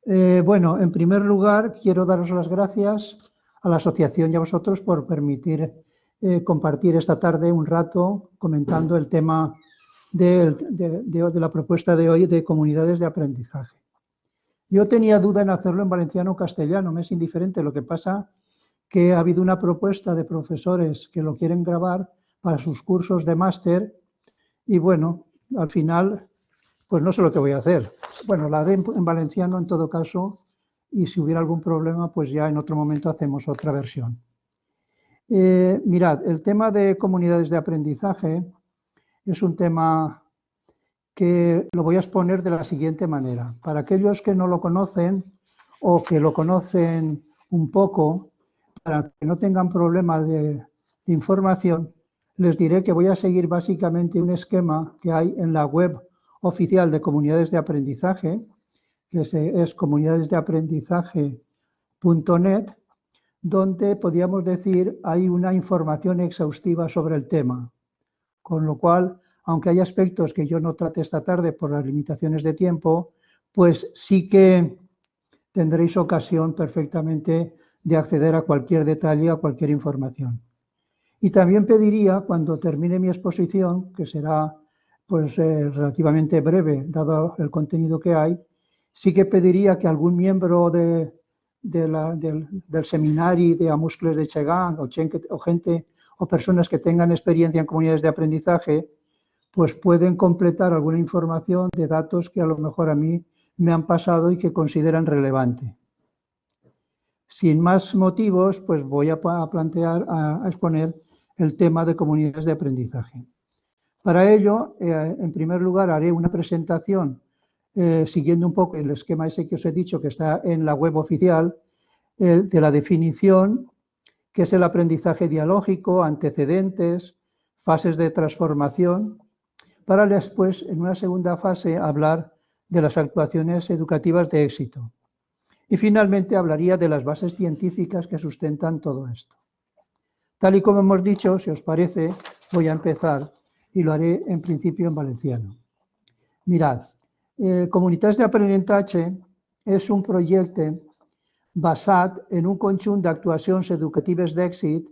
Bueno, en primer lugar, quiero daros las gracias a la asociación y a vosotros por permitir compartir esta tarde un rato comentando el tema de la propuesta de hoy de comunidades de aprendizaje. Yo tenía duda en hacerlo en valenciano o castellano, me es indiferente. Lo que pasa que ha habido una propuesta de profesores que lo quieren grabar para sus cursos de máster y bueno, al final pues no sé lo que voy a hacer. Bueno, la haré en valenciano en todo caso y si hubiera algún problema, pues ya en otro momento hacemos otra versión. Mirad, el tema de comunidades de aprendizaje es un tema que lo voy a exponer de la siguiente manera. Para aquellos que no lo conocen o que lo conocen un poco, para que no tengan problemas de información, les diré que voy a seguir básicamente un esquema que hay en la web oficial de comunidades de aprendizaje, que es comunidadesdeaprendizaje.net, donde podríamos decir hay una información exhaustiva sobre el tema. Con lo cual, aunque hay aspectos que yo no trate esta tarde por las limitaciones de tiempo, pues sí que tendréis ocasión perfectamente de acceder a cualquier detalle, a cualquier información. Y también pediría, cuando termine mi exposición, que será pues relativamente breve, dado el contenido que hay, sí que pediría que algún miembro del seminario de Amuscles de Chegan o gente o personas que tengan experiencia en comunidades de aprendizaje, pues pueden completar alguna información de datos que a lo mejor a mí me han pasado y que consideran relevante. Sin más motivos, pues voy a exponer el tema de comunidades de aprendizaje. Para ello, en primer lugar, haré una presentación siguiendo un poco el esquema ese que os he dicho que está en la web oficial de la definición, que es el aprendizaje dialógico, antecedentes, fases de transformación, para después, en una segunda fase, hablar de las actuaciones educativas de éxito. Y finalmente hablaría de las bases científicas que sustentan todo esto. Tal y como hemos dicho, si os parece, voy a empezar y lo haré en principio en valenciano. Mirad, Comunitats d'Aprenentatge és un projecte basat en un conjunt d'actuacions educatives d'èxit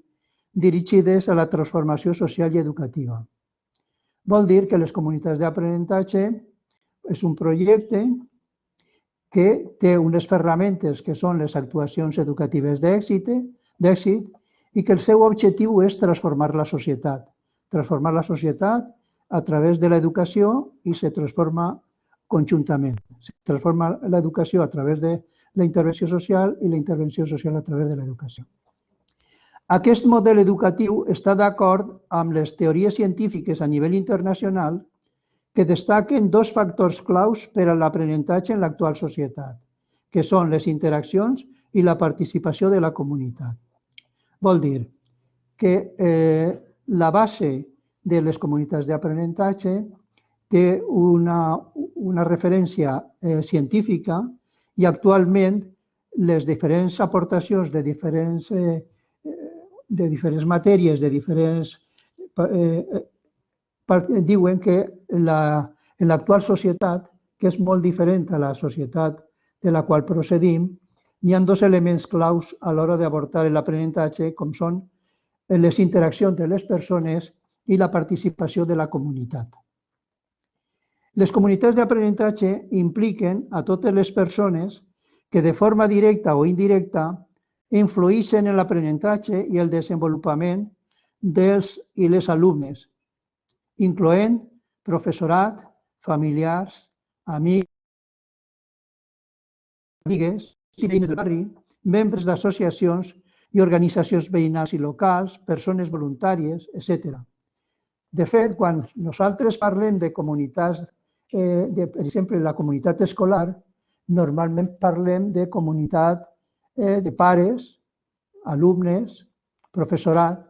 dirigides a la transformació social i educativa. Vol dir que les comunitats d'aprenentatge és un projecte que té unes ferramentes que són les actuacions educatives d'èxit i que el seu objectiu és transformar la societat. Transformar la societat a través de l'educació i se transforma conjuntament. Se transforma l'educació a través de la intervenció social i la intervenció social a través de l'educació. Aquest model educatiu està d'acord amb les teories científiques a nivell internacional que destaquen dos factors claus per a l'aprenentatge en l'actual societat, que són les interaccions i la participació de la comunitat. Vol dir que la base de les comunitats d'aprenentatge té una referència científica i actualment les diferents aportacions de diferents matèries, diuen que en l'actual societat, que és molt diferent a la societat de la qual procedim, hi ha dos elements claus a l'hora d'abordar l'aprenentatge, com són les interaccions de les persones i la participació de la comunitat. Les comunitats d'aprenentatge impliquen a totes les persones que de forma directa o indirecta influïxen en l'aprenentatge i el desenvolupament dels i les alumnes, incloent professorat, familiars, amigues i veïns del barri, membres d'associacions i organitzacions veïnals i locals, persones voluntàries, etc. De fet, quan nosaltres parlem de comunitats, per exemple, la comunitat escolar, normalment parlem de comunitat de pares, alumnes, professorat,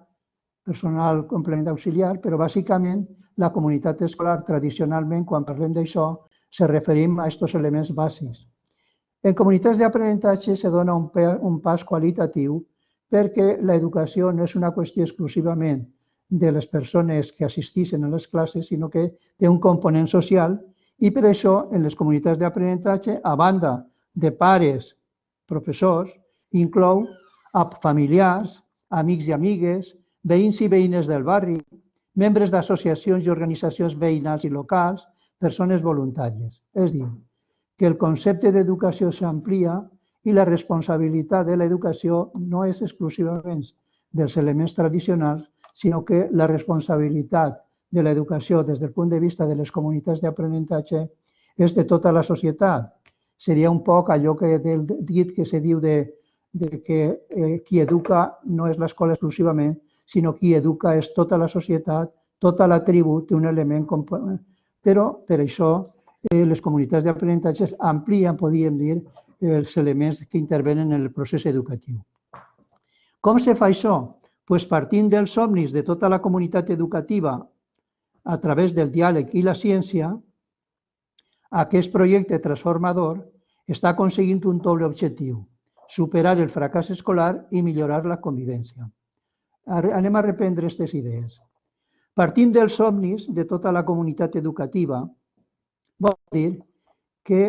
personal complement auxiliar, però bàsicament la comunitat escolar tradicionalment, quan parlem d'això, se referim a aquests elements bàsics. En comunitats d'aprenentatge se dona un pas qualitatiu perquè l'educació no és una qüestió exclusivament de les persones que assisteixen a les classes, sinó que té un component social i per això en les comunitats d'aprenentatge, a banda de pares, professors, inclou a familiars, amics i amigues, veïns i veïnes del barri, membres d'associacions i organitzacions veïnals i locals, persones voluntàries. És a dir, que el concepte d'educació s'amplia i la responsabilitat de l'educació no és exclusivament dels elements tradicionals, sinó que la responsabilitat de l'educació des del punt de vista de les comunitats d'aprenentatge és de tota la societat. Seria un poc allò que del dit que se diu de que qui educa no és l'escola exclusivament, sinó qui educa és tota la societat, tota la tribu té un element component. Però per això les comunitats d'aprenentatge amplien, podríem dir, els elements que intervenen en el procés educatiu. Com se fa això? Doncs partint dels somnis de tota la comunitat educativa a través del diàleg i la ciència, aquest projecte transformador està aconseguint un doble objectiu: superar el fracàs escolar i millorar la convivència. Anem a reprendre aquestes idees. Partint dels somnis de tota la comunitat educativa, vol dir que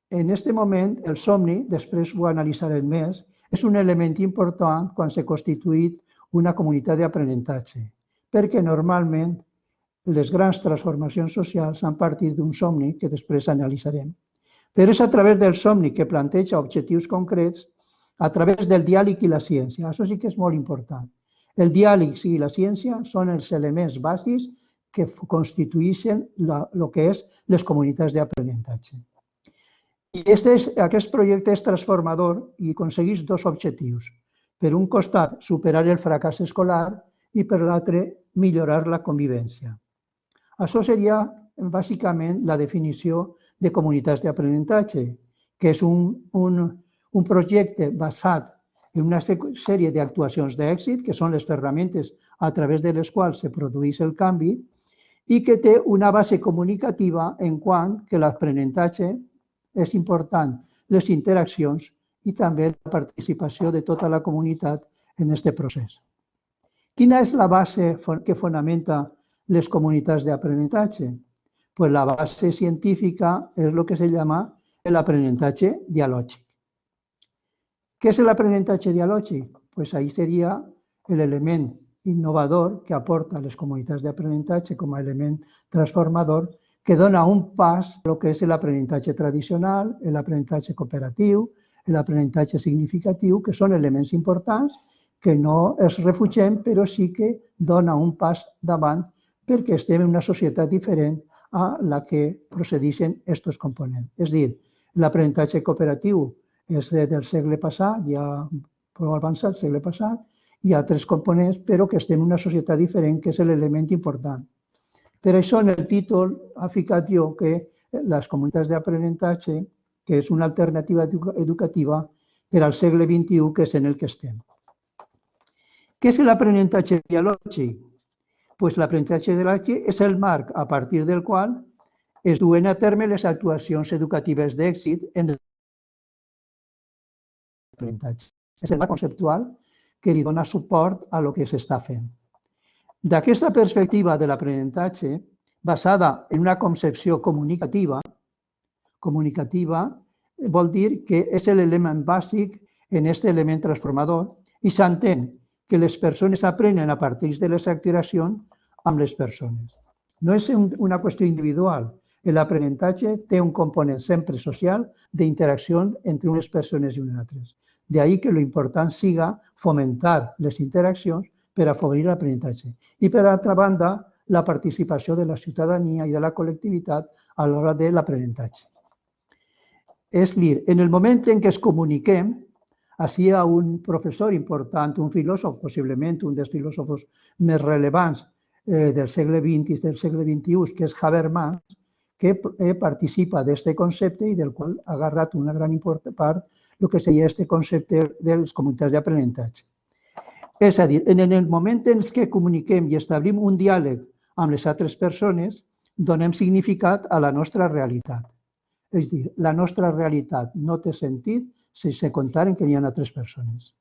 en aquest moment el somni, després ho analitzarem més, és un element important quan s'ha constituït una comunitat d'aprenentatge, perquè normalment les grans transformacions socials han partit d'un somni que després analitzarem. Però és a través del somni que planteja objectius concrets, a través del diàleg i la ciència. Això sí que és molt important. El diàleg i la ciència són els elements bàsics que constitueixen el que és les comunitats d'aprenentatge. I aquest projecte és transformador i aconsegueix dos objectius. Per un costat, superar el fracàs escolar i per l'altre, millorar la convivència. Això seria bàsicament la definició de comunitats d'aprenentatge, que és un projecte basat en una sèrie d'actuacions d'èxit, que són les ferramentes a través de les quals se produeix el canvi, i que té una base comunicativa en quant que l'aprenentatge és important, les interaccions i també la participació de tota la comunitat en aquest procés. Quina és la base que fonamenta les comunitats d'aprenentatge? Pues la base científica és el que se llama l'aprenentatge dialògic. Què és l'aprenentatge dialògic? Pues ahí seria l'element innovador que aporta les comunitats d'aprenentatge com a element transformador que dona un pas a lo que és l'aprenentatge tradicional, l'aprenentatge cooperatiu, l'aprenentatge significatiu, que són elements importants que no els refugem, però sí que dona un pas davant perquè estem en una societat diferent a la que procedeixen aquests components. És a dir, l'aprenentatge cooperatiu és del segle passat, ja prou avançat, segle passat, hi ha altres components, però que estem en una societat diferent, que és l'element important. Per això en el títol ha ficat jo que les comunitats d'aprenentatge, que és una alternativa educativa per al segle XXI, que és en el que estem. Què és l'aprenentatge dialògic? Doncs l'aprenentatge dialògic és el marc a partir del qual es duen a terme les actuacions educatives d'èxit en l'aprenentatge. És el marc conceptual que li dona suport a lo que s'està fent. D'aquesta perspectiva de l'aprenentatge, basada en una concepció comunicativa vol dir que és l'element bàsic en aquest element transformador i s'entén que les persones aprenen a partir de les interaccions amb les persones. No és una qüestió individual. L'aprenentatge té un component sempre social d'interacció entre unes persones i unes altres. D'ahí que l'important siga fomentar les interaccions per afavorir l'aprenentatge. I per altra banda, la participació de la ciutadania i de la col·lectivitat a l'hora de l'aprenentatge. És a dir, en el moment en què es comuniquem, així hi ha un professor important, un filòsof, possiblement un dels filòsofs més rellevants del segle XX i del segle XXI, que és Habermas, que participa d'aquest concepte i del qual ha agarrat una gran part el que seria aquest concepte de les comunitats d'aprenentatge. És a dir, en el moment en què comuniquem i establim un diàleg amb les altres persones, donem significat a la nostra realitat. És a dir, la nostra realitat no té sentit sense comptar que hi ha altres persones.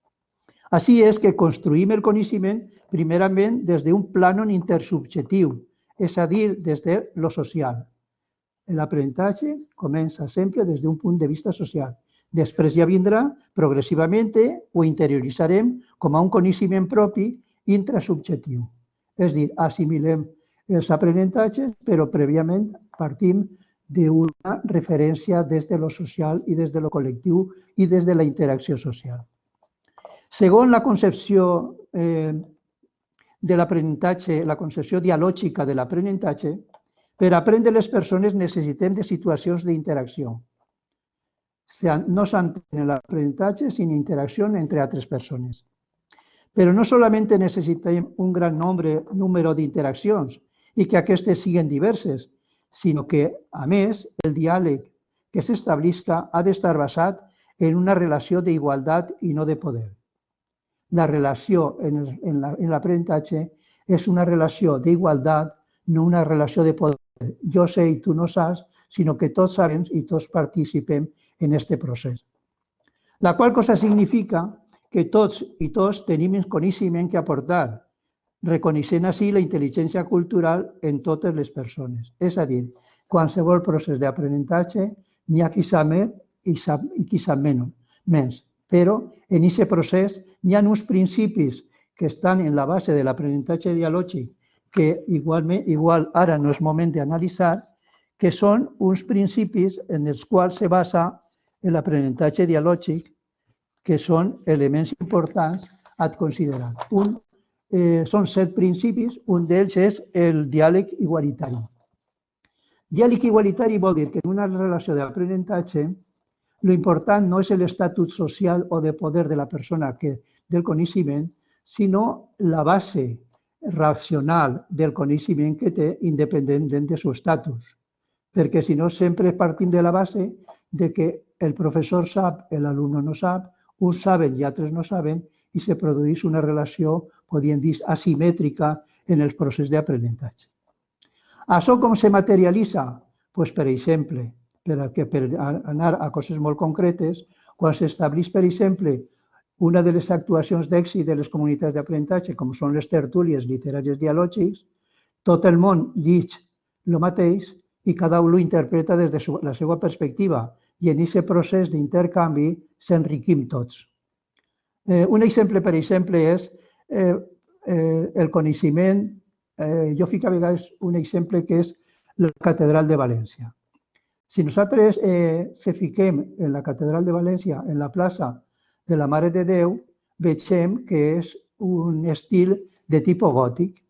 Així és que construïm el coneixement primerament des d'un plànon intersubjectiu, és a dir, des de lo social. L'aprenentatge comença sempre des d'un punt de vista social, Després ja vindrà, progressivament, ho interioritzarem com a un coneixement propi intrasubjectiu. És a dir, assimilem els aprenentatges, però prèviament partim d'una referència des de lo social i des de lo col·lectiu i des de la interacció social. Segons la concepció de l'aprenentatge, la concepció dialògica de l'aprenentatge, per aprendre les persones necessitem de situacions d'interacció. No s'entén l'aprenentatge sin interacció entre altres persones. Però no solament necessitem un gran número d'interaccions i que aquestes siguin diverses, sinó que, a més, el diàleg que s'establisca ha d'estar basat en una relació d'igualtat i no de poder. La relació en l'aprenentatge és una relació d'igualtat, no una relació de poder. Jo sé i tu no saps, sinó que tots sabem i tots participem en aquest procés. La qual cosa significa que tots i tots tenim coneixement que aportar, reconeixent així la intel·ligència cultural en totes les persones. És a dir, qualsevol procés d'aprenentatge n'hi ha qui sap més i qui sap menys. Però en aquest procés hi ha uns principis que estan en la base de l'aprenentatge dialògic que igual ara no és moment d'analitzar, que són uns principis en els quals se basa l'aprenentatge dialògic, que són elements importants a considerar. Són 7 principis, un d'ells és el diàleg igualitari. Diàleg igualitari vol dir que en una relació d'aprenentatge l'important no és l'estatus social o de poder de la persona del coneixement, sinó la base racional del coneixement que té independentment del seu estatus. Perquè si no sempre partim de la base de que el professor sap, l'alumne no sap, uns saben i altres no saben i se produeix una relació, podríem dir, asimètrica en el procés d'aprenentatge. Això com se materialitza? Doncs, per exemple, per anar a coses molt concretes, quan s'estableix, per exemple, una de les actuacions d'èxit de les comunitats d'aprenentatge, com són les tertúlies literàries dialògics, tot el món llig el mateix i cada un ho interpreta des de la seva perspectiva i en aquest procés d'intercanvi s'enriquim tots. Un exemple, per exemple, és el coneixement. Jo fico a vegades un exemple que és la Catedral de València. Si nosaltres se fiquem en la Catedral de València, en la plaça de la Mare de Déu, veiem que és un estil de tipus gòtic.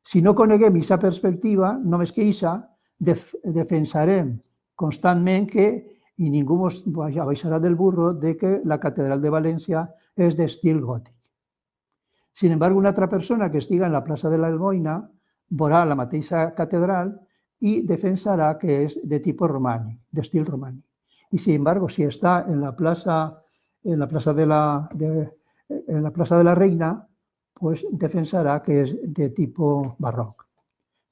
Si no coneguem aquesta perspectiva, només que aquesta, defensarem constantment que, i ningú ens baixarà del burro, que la Catedral de València és d'estil gòtic. Sin embargo, una altra persona que estiga en la plaça de l'Almoina veurà la mateixa catedral i defensarà que és de tipus romànic, d'estil romànic. I, sin embargo, si està en la plaça de la Reina, defensarà que és de tipus barroc.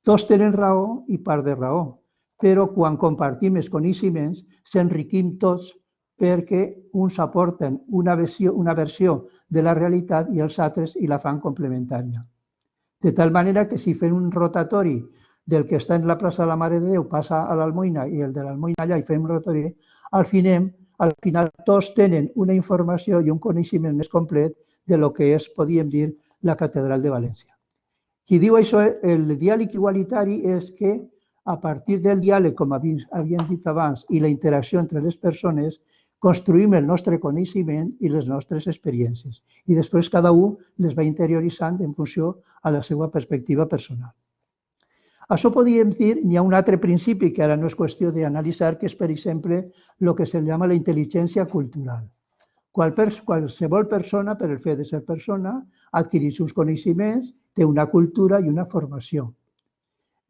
Tots tenen raó i part de raó, però quan compartim els coneixements s'enriquim tots perquè uns aporten una versió de la realitat i els altres i la fan complementària. De tal manera que si fem un rotatori del que està en la plaça de la Mare de Déu passa a l'Almoina i el de l'Almoina allà i fem un rotatori, al final tots tenen una informació i un coneixement més complet de lo que és, podríem dir, la Catedral de València. Qui diu això, el diàleg igualitari, és que a partir del diàleg, com havíem dit abans, i la interacció entre les persones, construïm el nostre coneixement i les nostres experiències. I després cada un les va interioritzant en funció a la seva perspectiva personal. Això podríem dir, hi ha un altre principi que ara no és qüestió d'analitzar, que és, per exemple, el que se llama la intel·ligència cultural. Qualsevol persona, per el fet de ser persona, adquireix uns coneixements, té una cultura i una formació.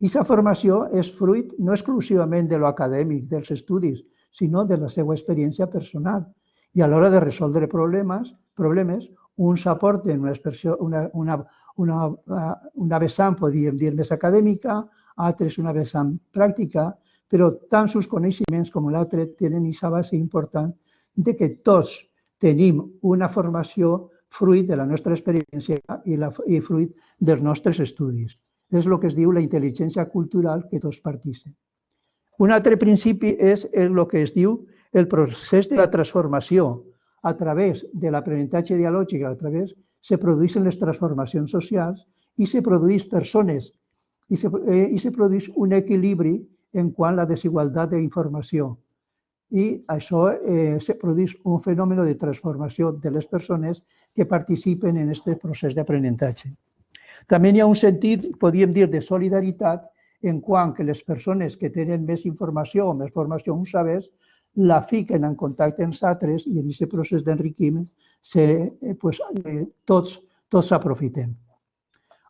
I aquesta formació és fruit no exclusivament de l'acadèmic, dels estudis, sinó de la seva experiència personal. I a l'hora de resoldre problemes, uns aporten una vessant, podríem dir, més acadèmica, altres una vessant pràctica, però tant els coneixements com l'altre tenen aquesta base important de que tots tenim una formació fruit de la nostra experiència i fruit dels nostres estudis. És el que es diu la intel·ligència cultural que tots participem. Un altre principi és el que es diu el procés de la transformació a través de l'aprenentatge dialògic, a través se produeixen les transformacions socials i se produeix persones i se produeix un equilibri en quant a la desigualtat d'informació. I això se produeix un fenomen de transformació de les persones que participen en aquest procés d'aprenentatge. També hi ha un sentit, podríem dir, de solidaritat en quant que les persones que tenen més informació o més formació, uns sabers, la fiquen en contacte amb altres i en aquest procés d'enriquiment tots aprofitem.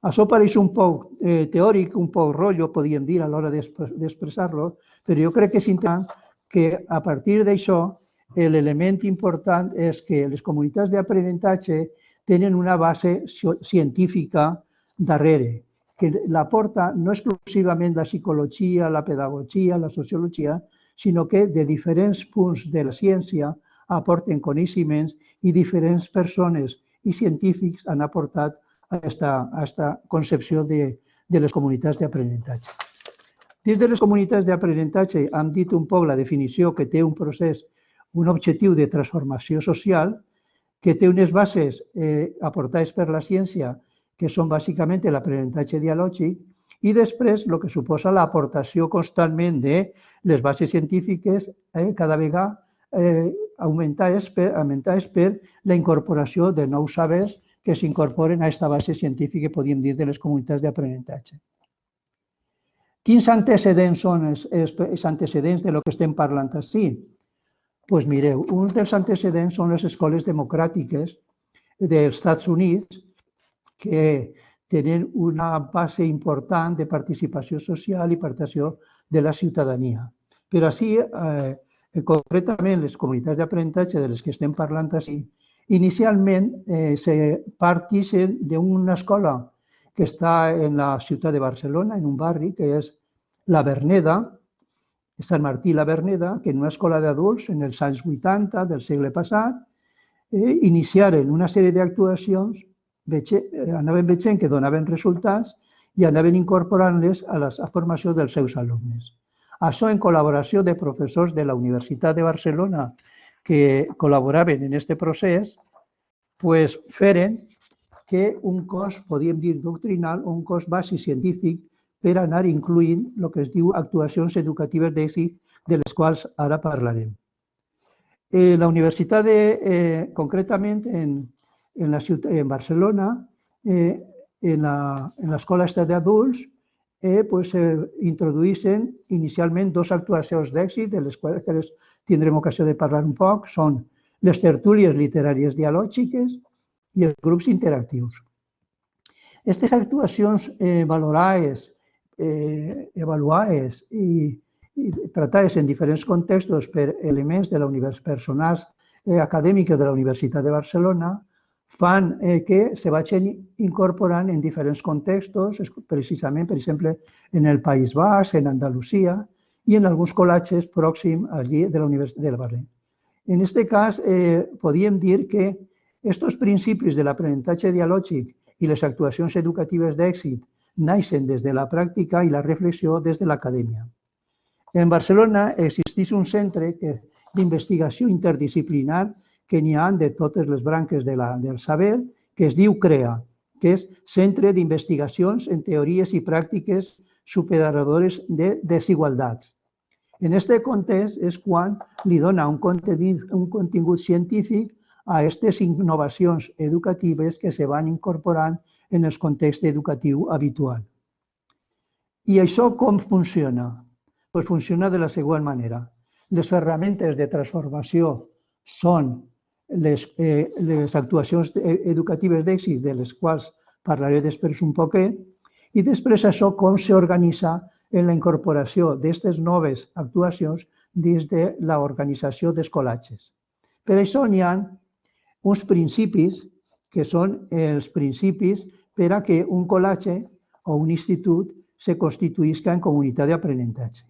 Això pareix un poc teòric, un poc rotllo, podríem dir, a l'hora d'expressar-lo, però jo crec que és important que a partir d'això l'element important és que les comunitats d'aprenentatge tenen una base científica darrere, que l'aporta no exclusivament la psicologia, la pedagogia, la sociologia, sinó que de diferents punts de la ciència aporten coneixements i diferents persones i científics han aportat a aquesta concepció de les comunitats d'aprenentatge. Dins de les comunitats d'aprenentatge hem dit un poc la definició que té un procés, un objectiu de transformació social, que té unes bases aportades per la ciència, que són bàsicament l'aprenentatge dialògic, i després el que suposa l'aportació constantment de les bases científiques cada vegada augmentades per la incorporació de nous sabers que s'incorporen a aquesta base científica, podríem dir, de les comunitats d'aprenentatge. Quins antecedents són els antecedents de lo que estem parlant ací? Doncs mireu, un dels antecedents són les escoles democràtiques dels Estats Units que tenen una base important de participació social i participació de la ciutadania. Però així, concretament, les comunitats d'aprenentatge de les que estem parlant ací, inicialment parteixen d'una escola que està en la ciutat de Barcelona, en un barri que és la Verneda, Sant Martí la Verneda, que en una escola d'adults, en els anys 80 del segle passat, iniciaren una sèrie d'actuacions, anaven veient que donaven resultats i anaven incorporant-les a la formació dels seus alumnes. Això en col·laboració de professors de la Universitat de Barcelona que col·laboraven en aquest procés, feren que un cos, podríem dir, doctrinal, un cos bàsic científic per anar incloent el que es diu actuacions educatives d'èxit, de les quals ara parlarem. La universitat, concretament en Barcelona, en l'escola d'adults, introdueixen inicialment dues actuacions d'èxit, de les quals tindrem ocasió de parlar un poc, són les tertúlies literàries dialògiques i els grups interactius. Aquestes actuacions valorades, avaluades i tractades en diferents contextos per elements personals acadèmics de la Universitat de Barcelona fan que se vagin incorporant en diferents contextos, precisament, per exemple, en el País Basc, en Andalusia i en alguns col·leges pròxims allí de la Universitat del Barri. En aquest cas, podríem dir que aquests principis de l'aprenentatge dialògic i les actuacions educatives d'èxit naixen des de la pràctica i la reflexió des de l'acadèmia. En Barcelona existeix un centre d'investigació interdisciplinar que n'hi ha de totes les branques del saber, que es diu CREA, que és Centre d'Investigacions en Teories i Pràctiques Superadores de Desigualdats. En aquest context és quan li dona un contingut científic a aquestes innovacions educatives que se van incorporant en el context educatiu habitual. I això com funciona? Doncs funciona de la següent manera. Les ferramentes de transformació són les actuacions educatives d'èxit, de les quals parlaré després un poquet, i després això com s'organitza en la incorporació d'aquestes noves actuacions dins de l'organització d'escolatges. Per això n'hi ha uns principis que són els principis per a que un col·legi o un institut se constituïsca en comunitat d'aprenentatge.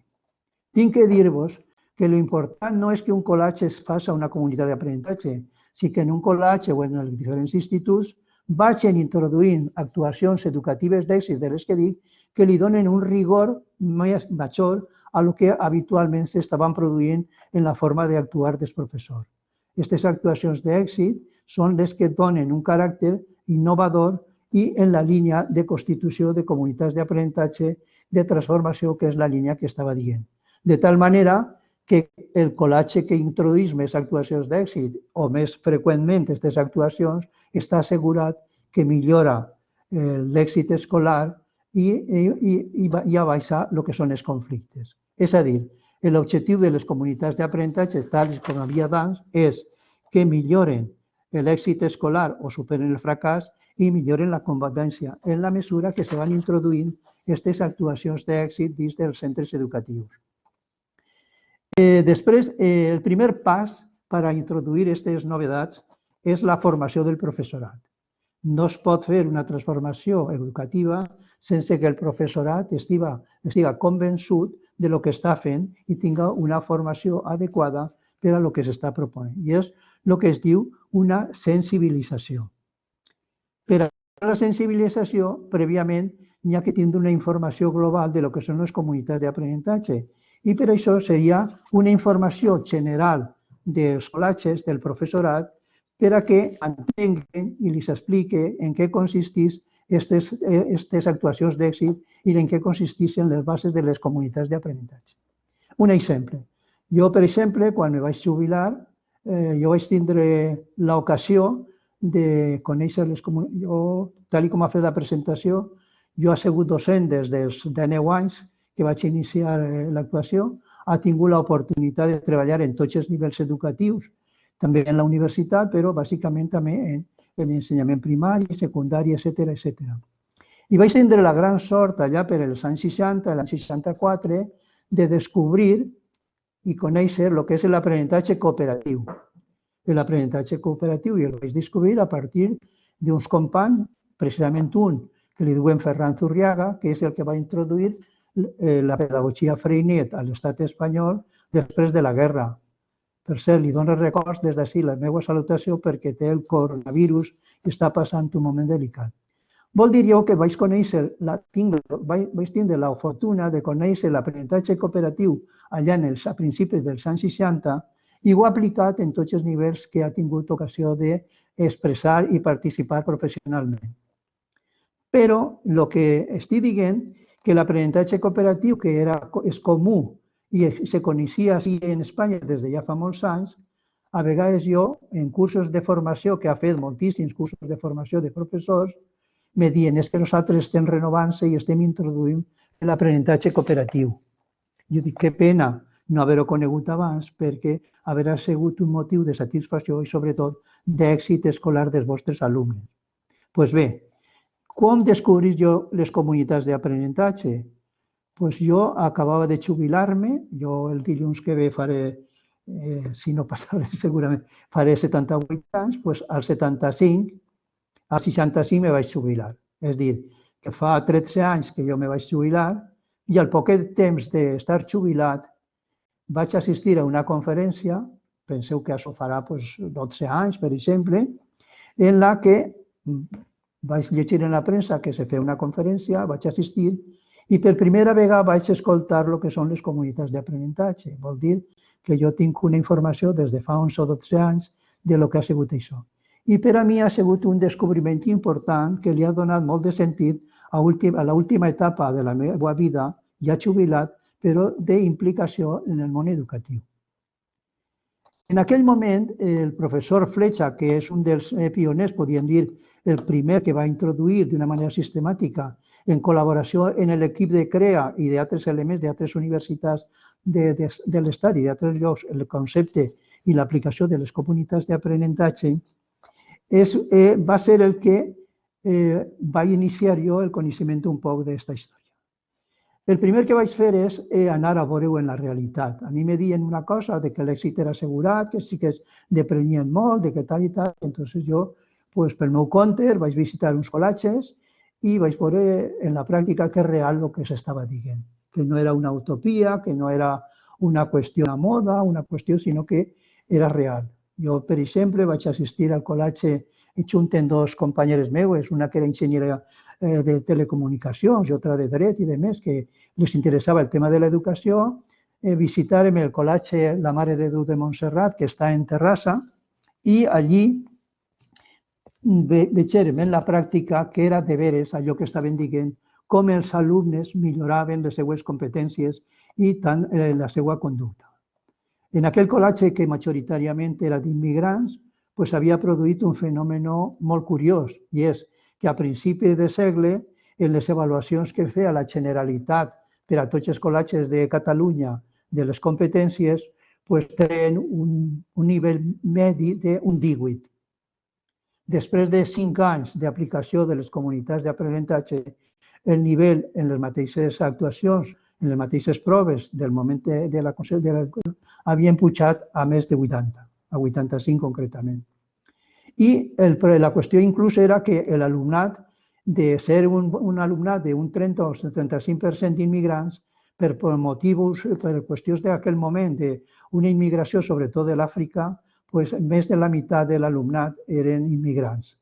Tinc que dir-vos que l'important no és que un col·legi es faci una comunitat d'aprenentatge, sinó que en un col·legi o en els diferents instituts vagin introduint actuacions educatives d'èxit de les que dic que li donen un rigor major a lo que habitualment s'estaven produint en la forma d'actuar dels professors. Aquestes actuacions d'èxit són les que donen un caràcter innovador i en la línia de constitució de comunitats d'aprenentatge de transformació, que és la línia que estava dient. De tal manera que el col·latge que introdueix més actuacions d'èxit o més freqüentment aquestes actuacions està assegurat que millora l'èxit escolar i abaixa el que són els conflictes. És a dir, l'objectiu de les comunitats d'aprenentatge, tal com havia d'abans, és que milloren l'èxit escolar o superen el fracàs i milloren la convivència en la mesura que se van introduint aquestes actuacions d'èxit dins dels centres educatius. Després, el primer pas per a introduir aquestes novetats és la formació del professorat. No es pot fer una transformació educativa sense que el professorat estiga convençut de lo que està fent i tinga una formació adequada per a lo que s'està proponent. I és el que es diu una sensibilització. Per a la sensibilització, prèviament, n'hi ha que tindre una informació global de lo que són les comunitats d'aprenentatge. I per això seria una informació general dels col·latges del professorat per a que entenguen i els explique en què consisteix aquestes actuacions d'èxit i en què consisteixen les bases de les comunitats d'aprenentatge. Un exemple. Jo, per exemple, quan me vaig jubilar, jo vaig tindre l'ocasió de conèixer les comunitats. Jo, tal com ha fet la presentació, jo he sigut docent des dels 19 anys que vaig iniciar l'actuació, ha tingut l'oportunitat de treballar en tots els nivells educatius, també en la universitat, però bàsicament també en l'ensenyament primari, secundari, etc. I vaig tindre la gran sort allà per els anys 60, l'any 64, de descobrir i conèixer el que és l'aprenentatge cooperatiu. L'aprenentatge cooperatiu jo el vaig descobrir a partir d'uns companys, precisament un que li diuen Ferran Zurriaga, que és el que va introduir la pedagogia Freinet a l'estat espanyol després de la guerra. Per cert, li dono records des d'ací la meva salutació perquè té el coronavirus i està passant un moment delicat. Vol dir jo que vaig tindre la fortuna de conèixer l'aprenentatge cooperatiu allà a principis dels anys 60 i ho he aplicat en tots els nivells que ha tingut ocasió d'expressar i participar professionalment. Però el que estic dient que l'aprenentatge cooperatiu, que és comú i se coneixia així en Espanya des de ja fa molts anys, a vegades jo, en cursos de formació, que ha fet moltíssims cursos de formació de professors, me diuen que nosaltres estem renovant-se i estem introduint l'aprenentatge cooperatiu. Jo dic, que pena no haver-ho conegut abans perquè haurà sigut un motiu de satisfacció i sobretot d'èxit escolar dels vostres alumnes. Doncs bé, com descobrir jo les comunitats d'aprenentatge? Doncs jo acabava de jubilar-me, jo el dilluns que ve faré, si no passa res segurament, faré 78 anys, doncs al 65, al 65 me vaig jubilar. És a dir, que fa 13 anys que jo me vaig jubilar i al poc temps d'estar jubilat vaig assistir a una conferència, penseu que això farà 12 anys, per exemple, en la que vaig llegir en la premsa que se feia una conferència, vaig assistir i per primera vegada vaig escoltar el que són les comunitats d'aprenentatge. Vol dir que jo tinc una informació des de fa 11 o 12 anys de lo que ha sigut això. I per a mi ha sigut un descobriment important que li ha donat molt de sentit a l'última etapa de la meva vida, ja jubilat, però d'implicació en el món educatiu. En aquell moment, el professor Fletxa, que és un dels pioners, podríem dir, el primer que va introduir d'una manera sistemàtica en col·laboració amb l'equip de CREA i d'altres elements d'altres universitats de l'Estat i d'altres llocs, el concepte i l'aplicació de les comunitats d'aprenentatge, va ser el que va iniciar jo el coneixement un poc d'aquesta història. El primer que vaig fer és anar a veure-ho en la realitat. A mi me diuen una cosa, que l'èxit era assegurat, que sí que es deprenien molt, que tal i tal. Entonces jo, pel meu compte, vaig visitar uns col·latges i vaig veure en la pràctica que és real el que s'estava dient. Que no era una utopia, que no era una qüestió de moda, una qüestió, sinó que era real. Jo, per exemple, vaig assistir al col·latge junten dos companyeres meues, una que era enginyera de telecomunicacions i altra de dret i de més, que les interessava el tema de l'educació, visitàrem el col·latge La Mare de Déu de Montserrat, que està en Terrassa, i allí vegérem en la pràctica que era de veres allò que estaven dient, com els alumnes milloraven les seues competències i tant la seva conducta. En aquell col·latge, que majoritàriament era d'immigrants, havia produït un fenomen molt curiós, i és que a principi de segle, en les avaluacions que feia la Generalitat per a tots els col·latges de Catalunya de les competències, tenen un nivell medi d'un 18. Després de 5 anys d'aplicació de les comunitats d'aprenentatge, el nivell en les mateixes actuacions, en les mateixes proves del moment de la Consell de l'Educació, havien pujat a més de 80, a 85 concretament. I la qüestió inclús era que l'alumnat, de ser un alumnat d'un 30 o 35% d'immigrants, per motius, per qüestions d'aquell moment, d'una immigració sobretot de l'Àfrica, més de la meitat de l'alumnat eren immigrants.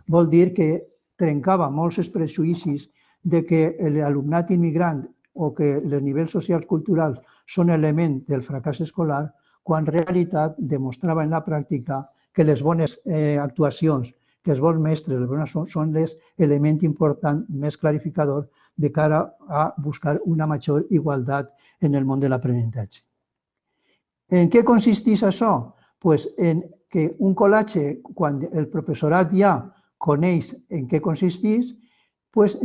Vol dir que trencava molts els prejudicis de que l'alumnat immigrant o que els nivells socials culturals són element del fracàs escolar, quan en realitat demostrava en la pràctica que les bones actuacions, que els bons mestres són l'element important més clarificador de cara a buscar una major igualtat en el món de l'aprenentatge. En què consisteix això? En que un col·latge, quan el professorat ja coneix en què consisteix,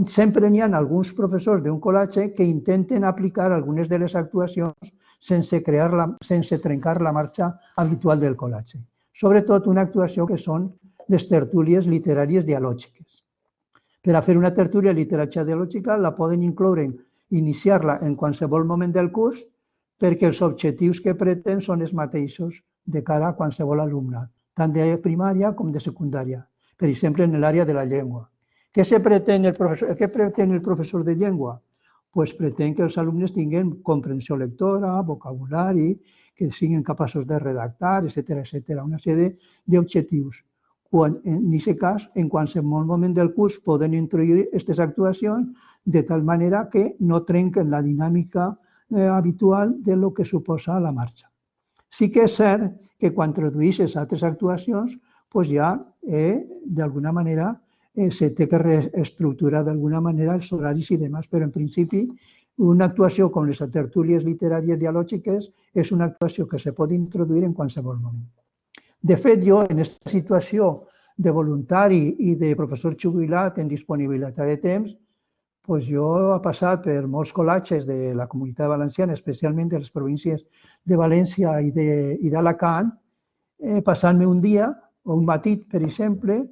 sempre n'hi ha alguns professors d'un col·latge que intenten aplicar algunes de les actuacions sense trencar la marxa habitual del col·latge. Sobretot una actuació que són les tertúlies literàries dialògiques. Per a fer una tertúlia literària dialògica la poden incloure, iniciar-la en qualsevol moment del curs, perquè els objectius que pretén són els mateixos de cara a qualsevol alumnat, tant de primària com de secundària, per exemple, en l'àrea de la llengua. Què pretén el professor de llengua? Pretén que els alumnes tinguin comprensió lectora, vocabulari, que siguin capaços de redactar, etc. Una sèrie d'objectius. En aquest cas, en qualsevol moment del curs poden introduir aquestes actuacions de tal manera que no trenquen la dinàmica habitual de lo que suposa la marxa. Sí que és cert que quan introdueixes altres actuacions, ja d'alguna manera se té que reestructurar d'alguna manera els horaris i demás, però en principi una actuació com les tertúlies literàries dialògiques és una actuació que se pot introduir en qualsevol moment. De fet, jo en aquesta situació de voluntari i de professor jubilat en disponibilitat de temps, jo he passat per molts col·latges de la Comunitat Valenciana, especialment de les províncies de València i d'Alacant, passant-me un dia o un matí, per exemple,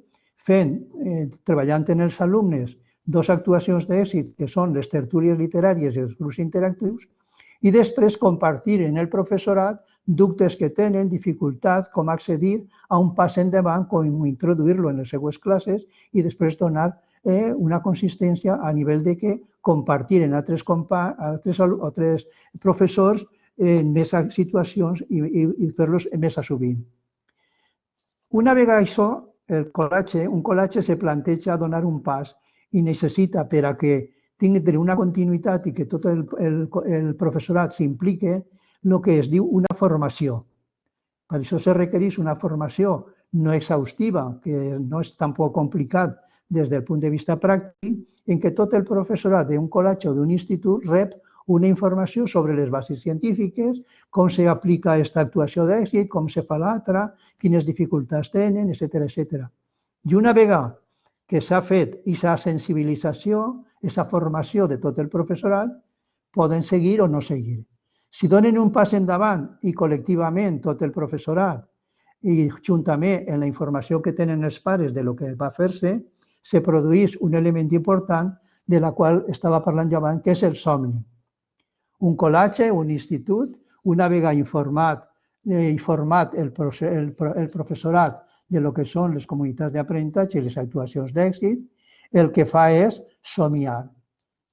treballant en els alumnes, 2 actuacions d'èxit, que són les tertúlies literàries i els grups interactius, i després compartir en el professorat dubtes que tenen, dificultats, com accedir a un pas endavant, com introduir-lo en les seues classes i després donar una consistència a nivell de que compartiren altres professors en més situacions i fer-los més assumint. Una vegada això, un col·latge se planteja donar un pas i necessita, per a que tingui una continuïtat i que tot el professorat s'impliqui, el que es diu una formació. Per això se requereix una formació no exhaustiva, que no és tampoc complicat des del punt de vista pràctic, en què tot el professorat d'un col·latge o d'un institut rep una informació sobre les bases científiques, com s'aplica aquesta actuació d'èxit, com se fa l'altra, quines dificultats tenen, etc. I una vegada que s'ha fet aquesta sensibilització, aquesta formació de tot el professorat, poden seguir o no seguir. Si donen un pas endavant i col·lectivament tot el professorat i juntament en la informació que tenen els pares de lo que va fer-se, se produeix un element important de la qual estava parlant ja abans, que és el somni. Un col·latge, un institut, una vegada informat el professorat de lo que són les comunitats d'aprenentatge i les actuacions d'èxit, el que fa és somiar.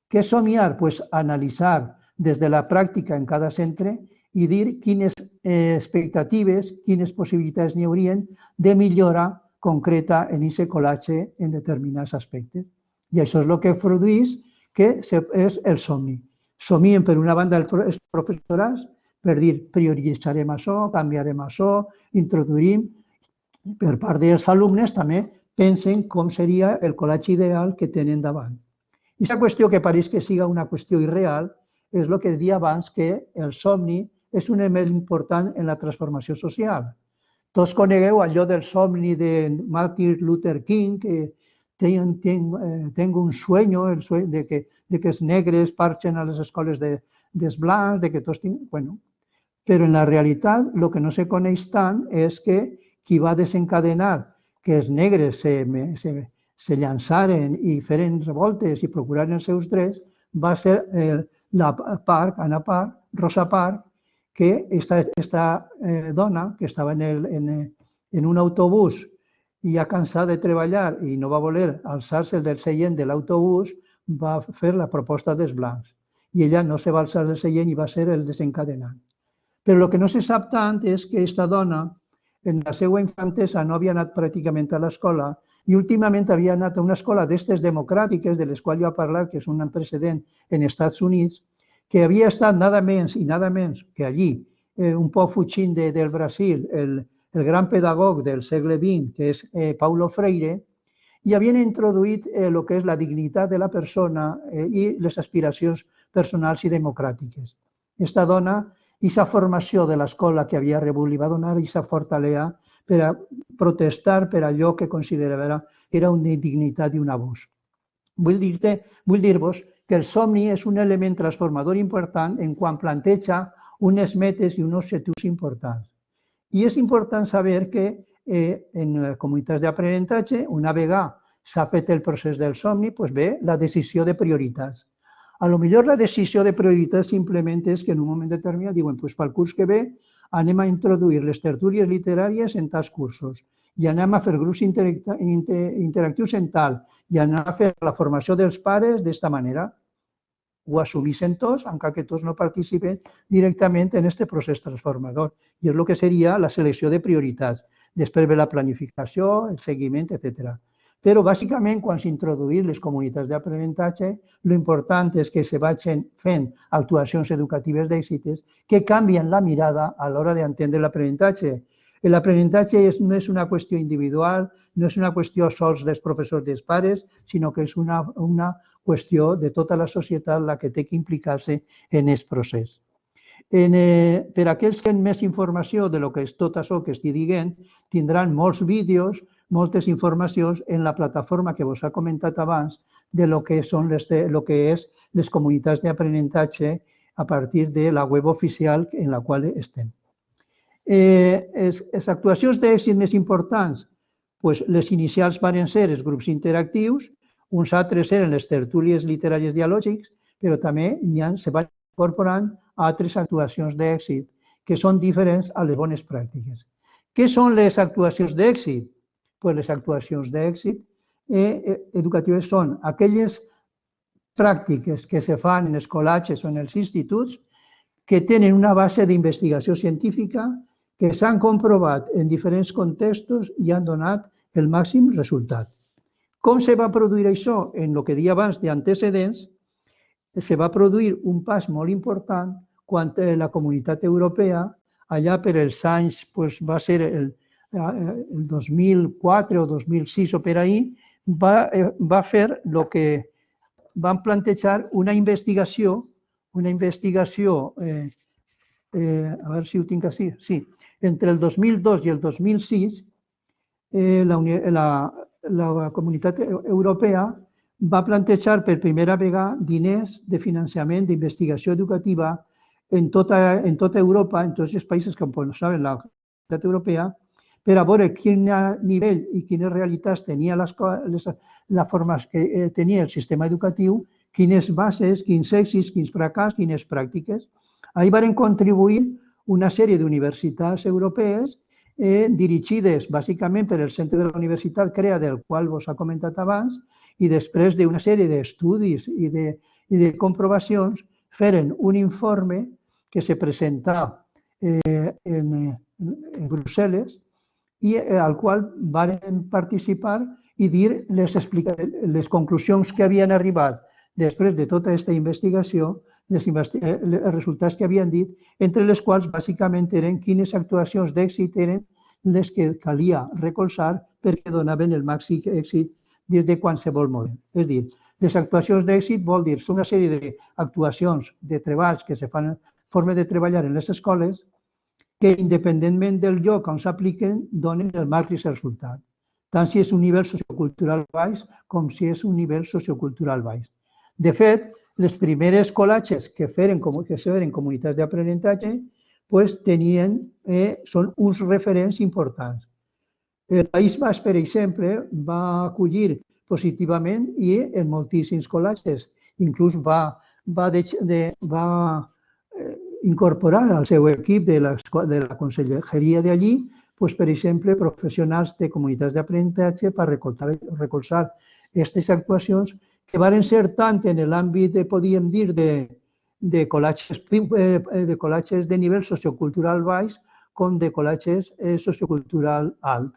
Què és somiar? Analitzar des de la pràctica en cada centre i dir quines expectatives, quines possibilitats n'hi haurien de millorar concreta en aquest colatge en determinats aspectes. I això és el que produeix que és el somni. Somien, per una banda, els professorats per dir prioritzarem això, canviarem això, introduïm. Per part dels alumnes també pensen com seria el colatge ideal que tenen davant. I aquesta qüestió que pareix que siga una qüestió irreal és el que deia abans, que el somni és un element important en la transformació social. Tots conegueu allò del somni de Martin Luther King, que tengo un sueño, el sueño de que els negres marxen a les escoles dels blancs, de que tots tinguin... Bueno, però en la realitat el que no se coneix tant és que qui va desencadenar que els negres se llançaren i feren revoltes i procuraren els seus drets va ser Rosa Parks, que esta dona que estava en un autobús i ja cansada de treballar i no va voler alçar-se del seient de l'autobús, va fer la proposta dels blancs. I ella no se va alçar del seient i va ser el desencadenant. Però el que no se sap tant és que aquesta dona, en la seva infantesa, no havia anat pràcticament a l'escola i últimament havia anat a una escola d'estes democràtiques, de les quals jo he parlat, que és un precedent en Estats Units, que havia estat nada menys i nada menys que allí, un poc fugint del Brasil, el gran pedagog del segle XX, que és Paulo Freire, i havien introduït el que és la dignitat de la persona i les aspiracions personals i democràtiques. Aquesta dona, aquesta formació de l'escola que havia rebut, li va donar aquesta fortalesa per a protestar per allò que considerava que era una indignitat i un abús. Vull dir-vos que el somni és un element transformador important en quan planteja unes metes i uns objectius importants. I és important saber que en comunitats d'aprenentatge, una vegada s'ha fet el procés del somni, ve la decisió de prioritats. A lo millor la decisió de prioritats simplement és que en un moment determinat diuen pel curs que ve anem a introduir les tertúlies literàries en tals cursos i anem a fer grups interactius en tal i anem a fer la formació dels pares d'esta manera. Ho assumeixen tots, encara que tots no participen directament en aquest procés transformador. I és el que seria la selecció de prioritats. Després ve la planificació, el seguiment, etc. Però, bàsicament, quan s'introduïen les comunitats d'aprenentatge, l'important és que se vagin fent actuacions educatives d'èxites que canvien la mirada a l'hora d'entendre l'aprenentatge. L'aprenentatge no és una qüestió individual, no és una qüestió sols dels professors i dels pares, sinó que és una qüestió de tota la societat la que té que implicar-se en aquest procés. Per a aquells que tenen més informació de lo que és tot això que estic dient, tindran molts vídeos, moltes informacions en la plataforma que vos he comentat abans de lo que és les comunitats d'aprenentatge a partir de la web oficial en la qual estem. Les actuacions d'èxit més importants, les inicials van ser els grups interactius, uns altres eren les tertúlies literàries dialògics, però també se van incorporant altres actuacions d'èxit que són diferents a les bones pràctiques. Què són les actuacions d'èxit? Les actuacions d'èxit educatives són aquelles pràctiques que se fan en els col·legis o en els instituts que tenen una base d'investigació científica que s'han comprovat en diferents contextos i han donat el màxim resultat. Com se va produir això? En el que deia abans d'antecedents, se va produir un pas molt important quan la comunitat europea, allà per els anys, va ser el 2004 o 2006 o per ahí, va fer el que van plantejar una investigació, a veure si ho tinc així, sí, entre el 2002 i el 2006, la comunitat europea va plantejar per primera vegada diners de finançament d'investigació educativa en tota Europa, en tots els països que componen la comunitat europea, per a veure quin nivell i quines realitats tenia la forma que tenia el sistema educatiu, quines bases, quins èxits, quins fracassos, quines pràctiques. Ahir van contribuir una sèrie d'universitats europees dirigides bàsicament per el centre de la Universitat CREA, del qual vos he comentat abans, i després d'una sèrie d'estudis i de comprovacions, feren un informe que se presentà en Brussel·les i al qual van participar i dir les conclusions que havien arribat després de tota aquesta investigació, els resultats que havien dit, entre les quals bàsicament eren quines actuacions d'èxit eren les que calia recolzar perquè donaven el màxim èxit des de qualsevol model. És a dir, les actuacions d'èxit vol dir són una sèrie d'actuacions, de treballs que se fan, forma de treballar en les escoles, que independentment del lloc on s'apliquen donen el màxim resultat, tant si és un nivell sociocultural baix com si és un nivell sociocultural baix. De fet, les primeres colatges que feren comunitats d'aprenentatge són uns referents importants. El País Basc, per exemple, va acollir positivament i en moltíssims colatges. Inclús va incorporar al seu equip de la conselleria d'allí, per exemple, professionals de comunitats d'aprenentatge per recolzar aquestes actuacions que van ser tant en l'àmbit, podríem dir, de colatges de nivell sociocultural baix com de colatges sociocultural alt.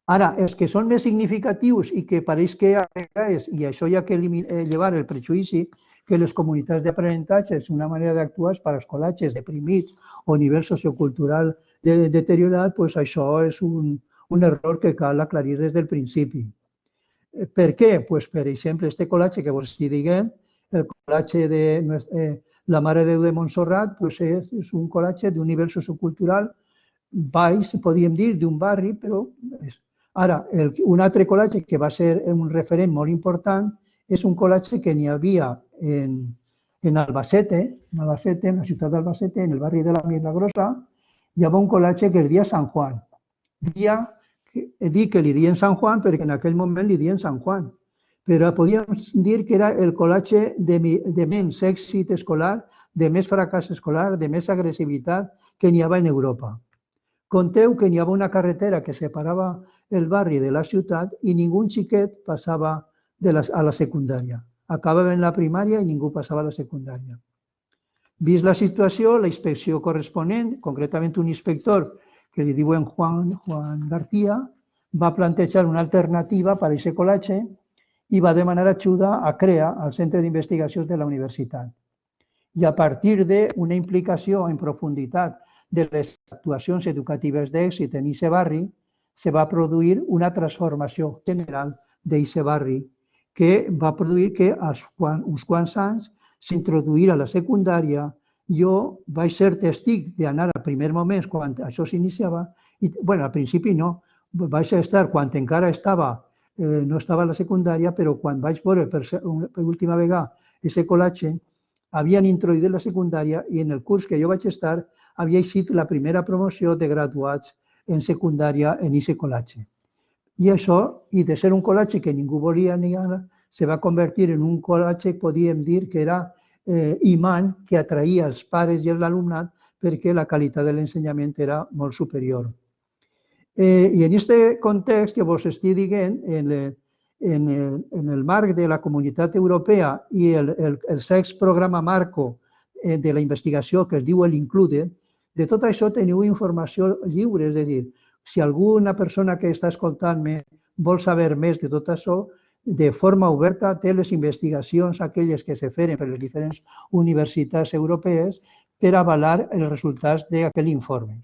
Ara, els que són més significatius i que pareix que a vegades, i això hi ha que llevar el prejudici, que les comunitats d'aprenentatge és una manera d'actuar per als colatges deprimits o nivell sociocultural deteriorat, doncs això és un error que cal aclarir des del principi. Per què? Doncs, per exemple, aquest colatge que vos estic dient, el colatge de la Mare de Déu de Montserrat, és un colatge d'un nivell sociocultural baix, podríem dir, d'un barri, però... Ara, un altre colatge que va ser un referent molt important és un colatge que n'hi havia en Albacete, en la ciutat d'Albacete, en el barri de la Milagrosa, hi havia un colatge que es deia Sant Juan. Dic que li diuen Sant Juan perquè en aquell moment li diuen Sant Juan, però podríem dir que era el colatge de menys èxit escolar, de més fracàs escolar, de més agressivitat que n'hi havia en Europa. Conteu que n'hi havia una carretera que separava el barri de la ciutat i ningú xiquet passava a la secundària. Acabava en la primària i ningú passava a la secundària. Vist la situació, la inspecció corresponent, concretament un inspector que li diuen Juan García, va plantejar una alternativa per a aquest colatge i va demanar ajuda a CREA, al Centre d'Investigacions de la Universitat. I a partir d'una implicació en profunditat de les actuacions educatives d'èxit en aquest barri, se va produir una transformació general d'aquest barri que va produir que uns quants anys s'introduïra a la secundària. Jo vaig ser testig d'anar a primers moments quan això s'iniciava, i al principi no, vaig estar quan encara no estava a la secundària, però quan vaig veure per última vegada aquest colatge, havien introduït la secundària i en el curs que jo vaig estar havia eixit la primera promoció de graduats en secundària en aquest colatge. I això, i de ser un colatge que ningú volia ni ara, se va convertir en un colatge, podríem dir, que era imant, que atraïa els pares i l'alumnat perquè la qualitat de l'ensenyament era molt superior. I en aquest context que vos estic dient, en el marc de la Comunitat Europea i el sext programa marco de la investigació que es diu l'Included, de tot això teniu informació lliure, és a dir, si alguna persona que està escoltant-me vol saber més de tot això, de forma oberta té les investigacions aquelles que se feren per les diferents universitats europees per avalar els resultats d'aquell informe.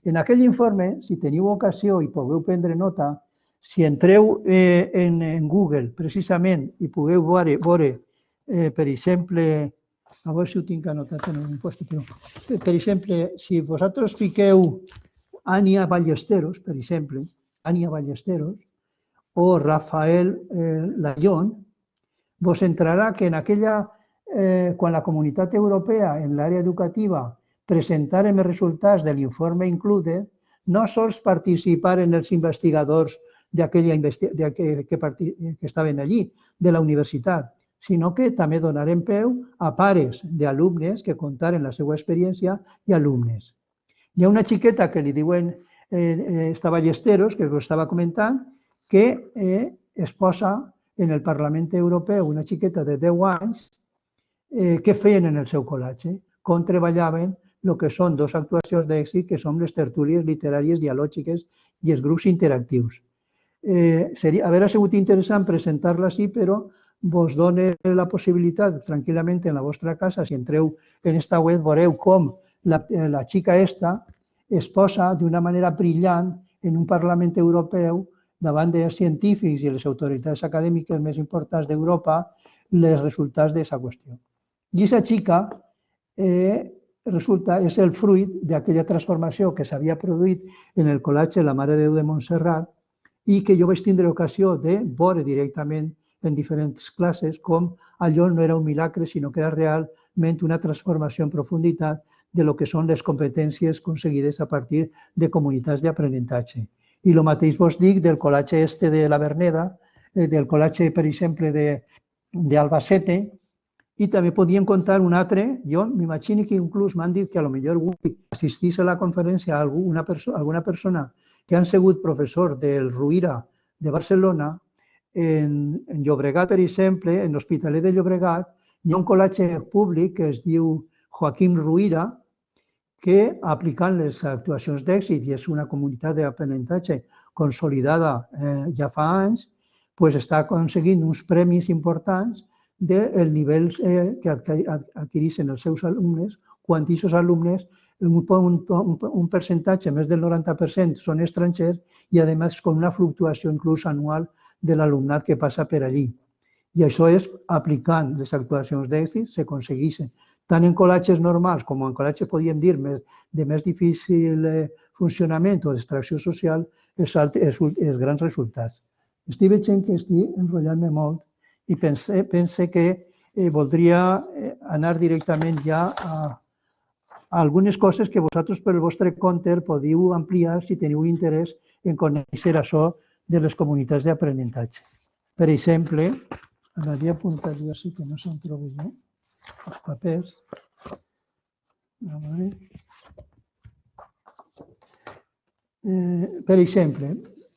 En aquell informe, si teniu ocasió i podeu prendre nota, si entreu en Google precisament i podeu veure, per exemple, a veure si ho tinc anotat en un lloc, però, per exemple, si vosaltres fiqueu Ania Ballesteros, per exemple, Ania Ballesteros, o Rafael Layón, vos entrarà que en aquella, quan la Comunitat Europea en l'àrea educativa presentaren els resultats de l'informe Included, no sols participaren els investigadors que estaven allí, de la universitat, sinó que també donaren peu a pares d'alumnes que contaren la seva experiència i alumnes. Hi ha una xiqueta que li diuen Ballesteros, que us estava comentant, que es posa en el Parlament Europeu, una xiqueta de 10 anys, què feien en el seu col·legi, com treballaven el que són dues actuacions d'èxit, que són les tertúlies literàries dialògiques i els grups interactius. Hauria sigut interessant presentar-la així, però vos dona la possibilitat, tranquil·lament en la vostra casa, si entreu en esta web, veureu com la xica esta es posa d'una manera brillant en un Parlament Europeu davant dels científics i les autoritats acadèmiques més importants d'Europa els resultats d'aquesta qüestió. I aquesta xica és el fruit d'aquella transformació que s'havia produït en el col·legi La Mare de Déu de Montserrat i que jo vaig tindre ocasió de veure directament en diferents classes com allò no era un milagre, sinó que era realment una transformació en profunditat de lo que són les competències aconseguides a partir de comunitats d'aprenentatge. I el mateix vos dic del col·legi este de la Verneda, del col·legi, per exemple, d'Albacete, i també podíem contar un altre. Jo m'imagino que inclús m'han dit que potser avui assistís a la conferència alguna persona que han sigut professor del Rovira de Barcelona. En Llobregat, per exemple, en l'Hospitalet de Llobregat, hi ha un col·legi públic que es diu Joaquim Rovira, que aplicant les actuacions d'èxit, i és una comunitat d'aprenentatge consolidada ja fa anys, està aconseguint uns premis importants del nivell que adquireixen els seus alumnes, quan aquests alumnes, un percentatge, més del 90%, són estrangers i, a més, amb una fluctuació inclús anual de l'alumnat que passa per allí. I això és aplicant les actuacions d'èxit, s'aconsegueixen tant en col·legis normals com en col·legis, podríem dir, de més difícil funcionament o d'extracció social, els grans resultats. Estic veient que estic enrotllant-me molt i pense que voldria anar directament ja a algunes coses que vosaltres pel vostre compte podeu ampliar si teniu interès en conèixer això de les comunitats d'aprenentatge. Per exemple, m'havia apuntat jo així que no se'm trobo jo, els papers. Per exemple,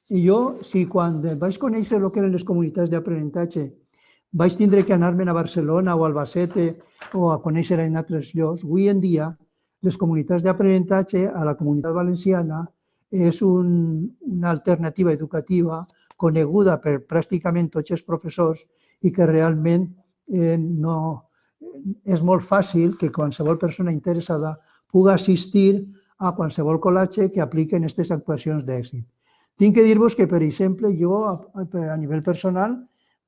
jo, si quan vaig conèixer el que eren les comunitats d'aprenentatge vaig tindre que anar-me'n a Barcelona o a Albacete o a conèixer en altres llocs, avui en dia les comunitats d'aprenentatge a la Comunitat Valenciana és una alternativa educativa coneguda per pràcticament tots els professors i que realment és molt fàcil que qualsevol persona interessada pugui assistir a qualsevol col·legi que apliquen aquestes actuacions d'èxit. Tinc que dir-vos que, per exemple, jo a nivell personal,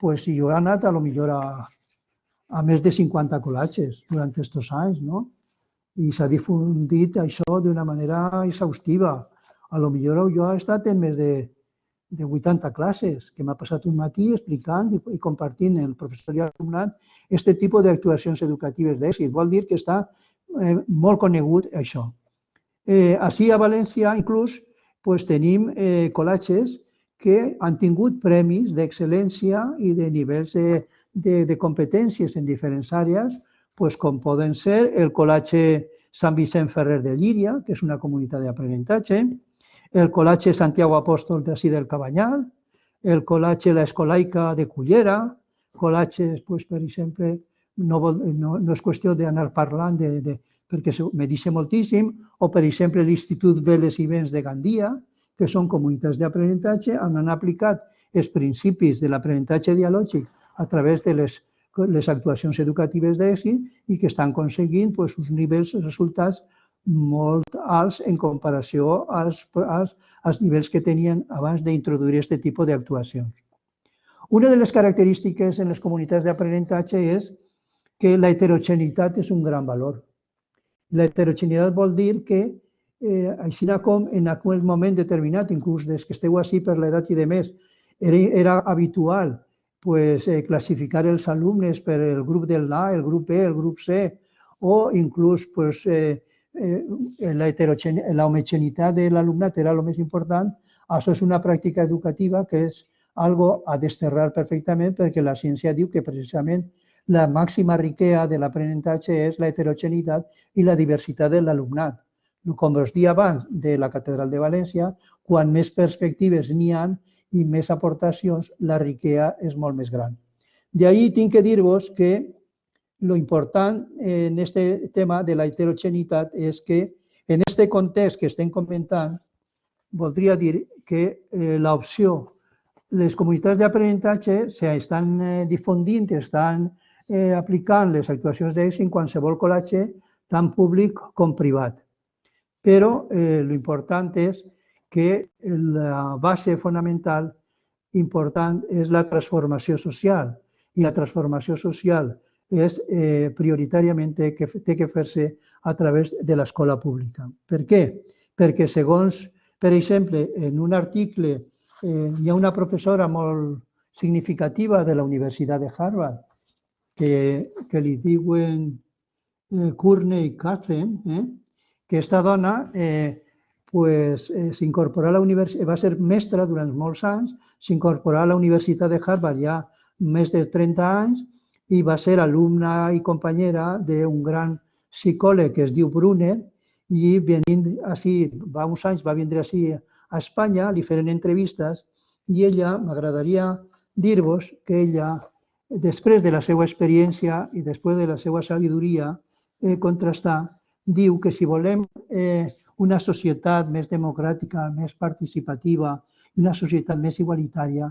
jo he anat potser a més de 50 col·legis durant aquests anys, no? I s'ha difundit això d'una manera exhaustiva. Potser jo he estat en més de 80 classes, que m'ha passat un matí explicant i compartint el professor i alumnat aquest tipus d'actuacions educatives d'èxit. Vol dir que està molt conegut això. Així a València, inclús, tenim col·legis que han tingut premis d'excel·lència i de nivells de competències en diferents àrees, com poden ser el Col·legi Sant Vicent Ferrer de Llíria, que és una comunitat d'aprenentatge, el Col·legi Santiago Apòstol d'ací del Cabanyal, el Col·legi La Escolaica de Cullera, col·legis, per exemple, no és qüestió d'anar parlant perquè me deixa moltíssim, o per exemple l'Institut Veles i Vents de Gandia, que són comunitats d'aprenentatge on han aplicat els principis de l'aprenentatge dialògic a través de les actuacions educatives d'èxit i que estan aconseguint uns nivells de resultats molt alts en comparació als nivells que tenien abans d'introduir aquest tipus d'actuacions. Una de les característiques en les comunitats d'aprenentatge és que la heterogeneïtat és un gran valor. La heterogeneïtat vol dir que, així com en aquell moment determinat, inclús des que esteu així per l'edat i de més, era habitual classificar els alumnes per el grup del A, el grup B, el grup C, o inclús la homogeneïtat de l'alumnat era el més important. Això és una pràctica educativa que és algo a desterrar perfectament perquè la ciència diu que precisament la màxima riquesa de l'aprenentatge és la heterogeneïtat i la diversitat de l'alumnat. Com us deia abans de la Catedral de València, quan més perspectives n'hi ha i més aportacions, la riquesa és molt més gran. D'ahir tinc que dir-vos que lo important en este tema de la heterogeneïtat és que en este context que estem comentant, voldria dir que l'opció, les comunitats d'aprenentatge s'estan difundint, estan aplicant les actuacions d'èxit en qualsevol col·latge, tant públic com privat. Però l'important és que la base fonamental important és la transformació social, i la transformació social és prioritàriament té que fer-se a través de l'escola pública. Per què? Perquè segons, per exemple, en un article hi ha una professora molt significativa de la Universitat de Harvard que li diuen Courtney Kathen, que aquesta dona s'incorporà a la universitat, va ser mestra durant molts anys, s'incorporà a la Universitat de Harvard ja més de 30 anys i va ser alumna i companyera d'un gran psicòleg que es diu Brunner i venint així, fa uns anys va vindre així a Espanya, li feren entrevistes i ella, m'agradaria dir-vos que ella, després de la seva experiència i després de la seva sabidoria contrastar, diu que si volem una societat més democràtica, més participativa, una societat més igualitària,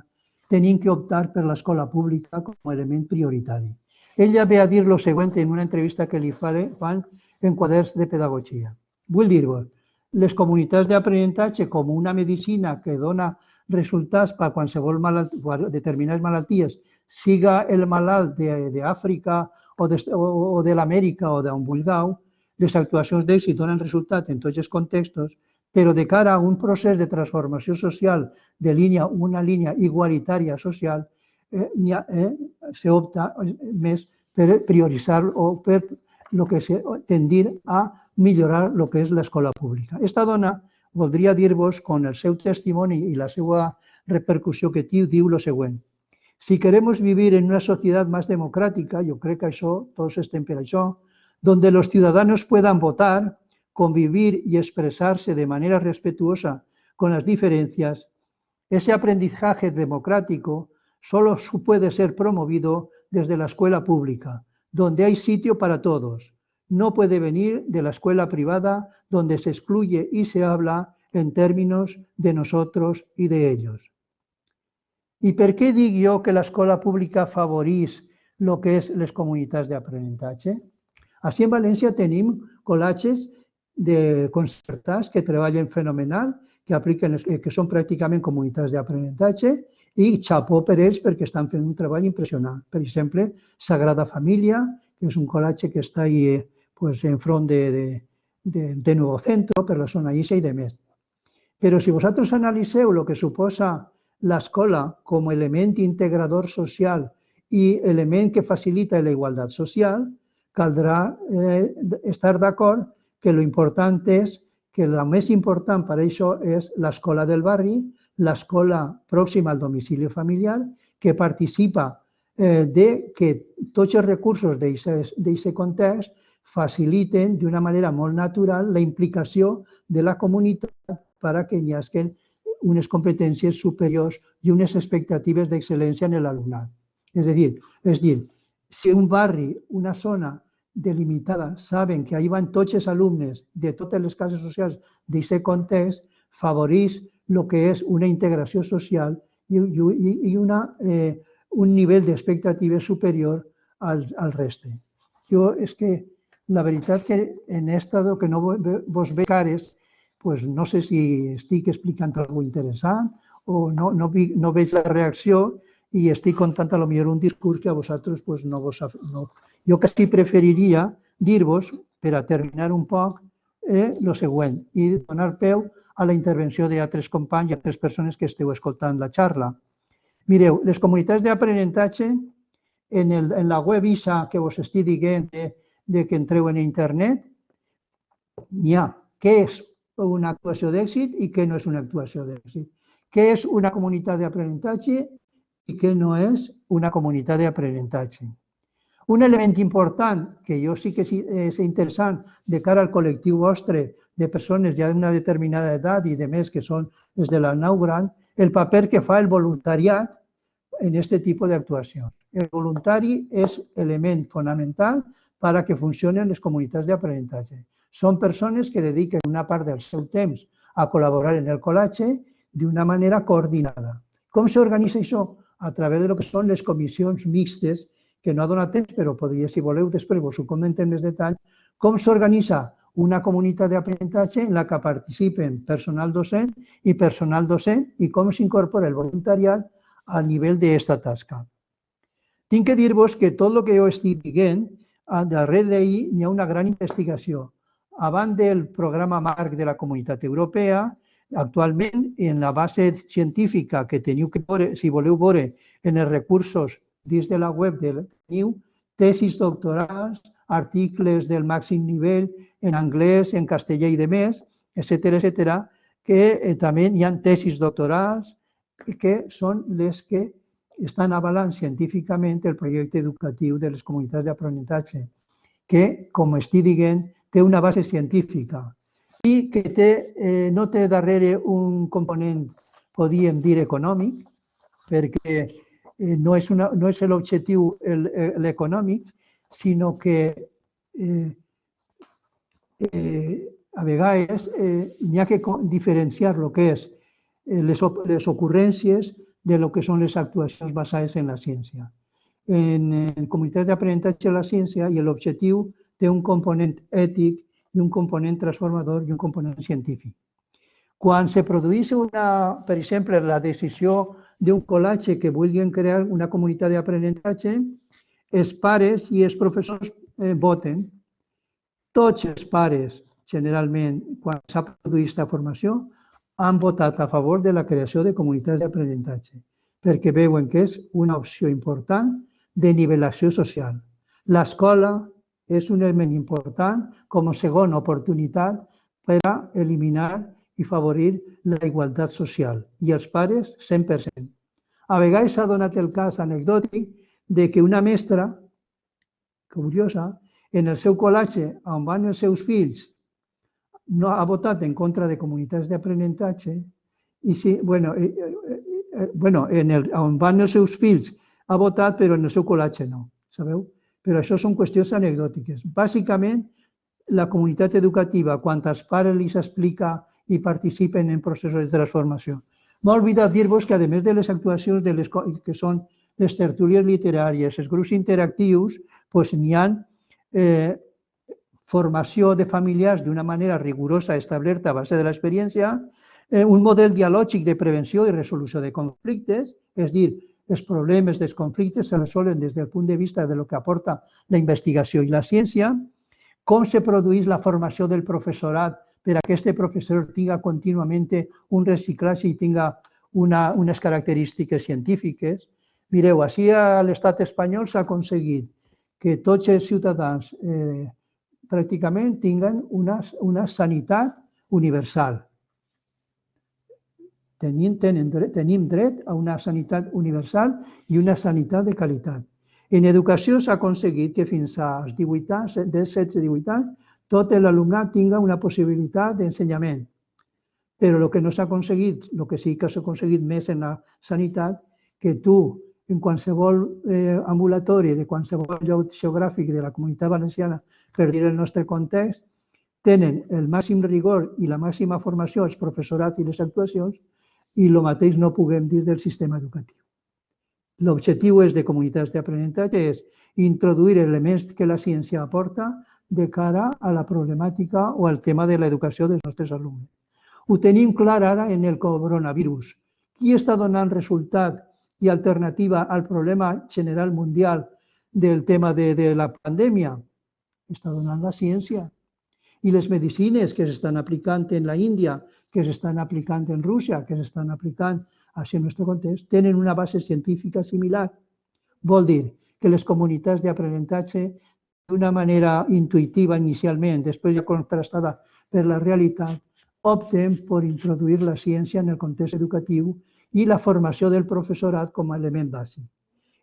tenim que optar per l'escola pública com a element prioritari. Ella ve a dir el següent en una entrevista que li fan en Quaderns de Pedagogia. Vull dir-vos, les comunitats d'aprenentatge com una medicina que dona resultats per qualsevol determinades malalties, siga el malalt d'Àfrica o de l'Amèrica o d'on vulgueu, les actuacions d'èxit donen resultat en tots els contextos, però de cara a un procés de transformació social de una línia igualitària social, s'opta més per prioritzar o per tendir a millorar el que és l'escola pública. Aquesta dona, voldria dir-vos, con el seu testimoni i la seva repercussió que diu el següent. Si queremos vivir en una sociedad más democrática, yo creo que això, todos estén per això, donde los ciudadanos puedan votar, convivir y expresarse de manera respetuosa con las diferencias, ese aprendizaje democrático solo puede ser promovido desde la escuela pública, donde hay sitio para todos. No puede venir de la escuela privada, donde se excluye y se habla en términos de nosotros y de ellos. I per què dic jo que l'escola pública afavoreix el que és les comunitats d'aprenentatge? Així en València tenim col·latges concertats que treballen fenomenal, que són pràcticament comunitats d'aprenentatge i xapó per ells perquè estan fent un treball impressionant. Per exemple, Sagrada Família, que és un col·latge que està enfront de Nuevo Centro, per la zona Ixa i de més. Però si vosaltres analitzeu el que suposa l'escola com a element integrador social i element que facilita la igualtat social, caldrà estar d'acord que l'important és que el més important per això és l'escola del barri, l'escola pròxima al domicili familiar, que participa que tots els recursos d'aquest context faciliten d'una manera molt natural la implicació de la comunitat perquè hi hagi unes competències superiors i unes expectatives d'excel·lència en l'alumnat. És a dir, si un barri, una zona delimitada, saben que ahí van tots els alumnes de totes les classes socials d'aquest context, favoreix el que és una integració social i un nivell d'expectatives superior al reste. Jo és que la veritat que en esto que no vos ve cares, no sé si estic explicant alguna cosa interessant o no veig la reacció i estic contant potser un discurs que a vosaltres no vos... Jo quasi preferiria dir-vos, per a terminar un poc, el següent i donar peu a la intervenció d'altres companys i altres persones que esteu escoltant la xarra. Mireu, les comunitats d'aprenentatge, en la web ISA que vos estic dient que entreu en internet, n'hi ha què és una actuació d'èxit i què no és una actuació d'èxit. Què és una comunitat d'aprenentatge i què no és una comunitat d'aprenentatge. Un element important que jo sí que és interessant de cara al col·lectiu vostre de persones ja d'una determinada edat i de més que són els de la nau gran, el paper que fa el voluntariat en aquest tipus d'actuacions. El voluntari és element fonamental per a que funcionen les comunitats d'aprenentatge. Són persones que dediquen una part del seu temps a col·laborar en el col·latge d'una manera coordinada. Com s'organitza això? A través de lo que són les comissions mixtes, que no ha donat temps, però podria, si voleu, després vos ho comentem més detall, com s'organitza una comunitat d'aprenentatge en la que participen personal docent i personal docent i com s'incorpora el voluntariat a nivell d'esta tasca. Tinc que dir-vos que tot el que jo estic dient, darrere d'ahir hi ha una gran investigació. Abans del programa marc de la Comunitat Europea, actualment en la base científica que teniu que veure, si voleu veure en els recursos dins de la web, teniu tesis doctorals, articles del màxim nivell en anglès, en castellà i demés, etc., que també hi ha tesis doctorals que són les que estan avalant científicament el projecte educatiu de les comunitats d'aprenentatge, que, com estic dient, té una base científica i que no té darrere un component, podríem dir, econòmic, perquè no és l'objectiu l'econòmic, sinó que a vegades n'hi ha que diferenciar el que és les ocurrències de lo que són les actuacions basades en la ciència. En comunitats d'aprenentatge de la ciència i l'objectiu té un component ètic i un component transformador i un component científic. Quan se produeix, per exemple, la decisió d'un col·latge que vulguin crear una comunitat d'aprenentatge, els pares i els professors voten. Tots els pares, generalment, quan s'ha produït aquesta formació, han votat a favor de la creació de comunitats d'aprenentatge, perquè veuen que és una opció important de nivelació social. L'escola és un element important com a segona oportunitat per a eliminar i favorir la igualtat social. I els pares, 100%. A vegades s'ha donat el cas anecdòtic de que una mestra, curiosa, en el seu col·latge on van els seus fills, no ha votat en contra de comunitats d'aprenentatge i sí, on van els seus fills ha votat, però en el seu col·latge no, sabeu? Però això són qüestions anecdòtiques. Bàsicament, la comunitat educativa, quan els pares li s'explica i participen en processos de transformació. M'he oblidat dir-vos que, a més de les actuacions que són les tertúlies literàries, els grups interactius, n'hi ha formació de familiars d'una manera rigorosa establerta a base de l'experiència, un model dialògic de prevenció i resolució de conflictes, és a dir, els problemes dels conflictes se resolen des del punt de vista de lo que aporta la investigació i la ciència, com se produeix la formació del professorat per a que aquest professor tinga contínuament un reciclatge i tinga unes característiques científiques. Mireu, així a l'estat espanyol s'ha aconseguit que tots els ciutadans pràcticament tinguen una sanitat universal. Tenim dret a una sanitat universal i una sanitat de qualitat. En educació s'ha aconseguit que fins als 18 anys, de 16-18 anys, tot l'alumnat tinga una possibilitat d'ensenyament. Però el que no s'ha aconseguit, el que sí que s'ha aconseguit més en la sanitat, que tu, en qualsevol ambulatori de qualsevol lloc geogràfic de la Comunitat Valenciana, per dir el nostre context, tenen el màxim rigor i la màxima formació als professorats i les actuacions i el mateix no puguem dir del sistema educatiu. L'objectiu de comunitats d'aprenentatge és introduir elements que la ciència aporta de cara a la problemàtica o al tema de l'educació dels nostres alumnes. Ho tenim clar ara en el coronavirus. Qui està donant resultat i alternativa al problema general mundial del tema de la pandèmia? Està donant la ciència. I les medicines que s'estan aplicant en la Índia, que s'estan aplicant en Rússia, que s'estan aplicant en el nostre context, tenen una base científica similar. Vol dir que les comunitats d'aprenentatge, d'una manera intuïtiva inicialment, després ja contrastada per la realitat, opten per introduir la ciència en el context educatiu i la formació del professorat com a element bàsic.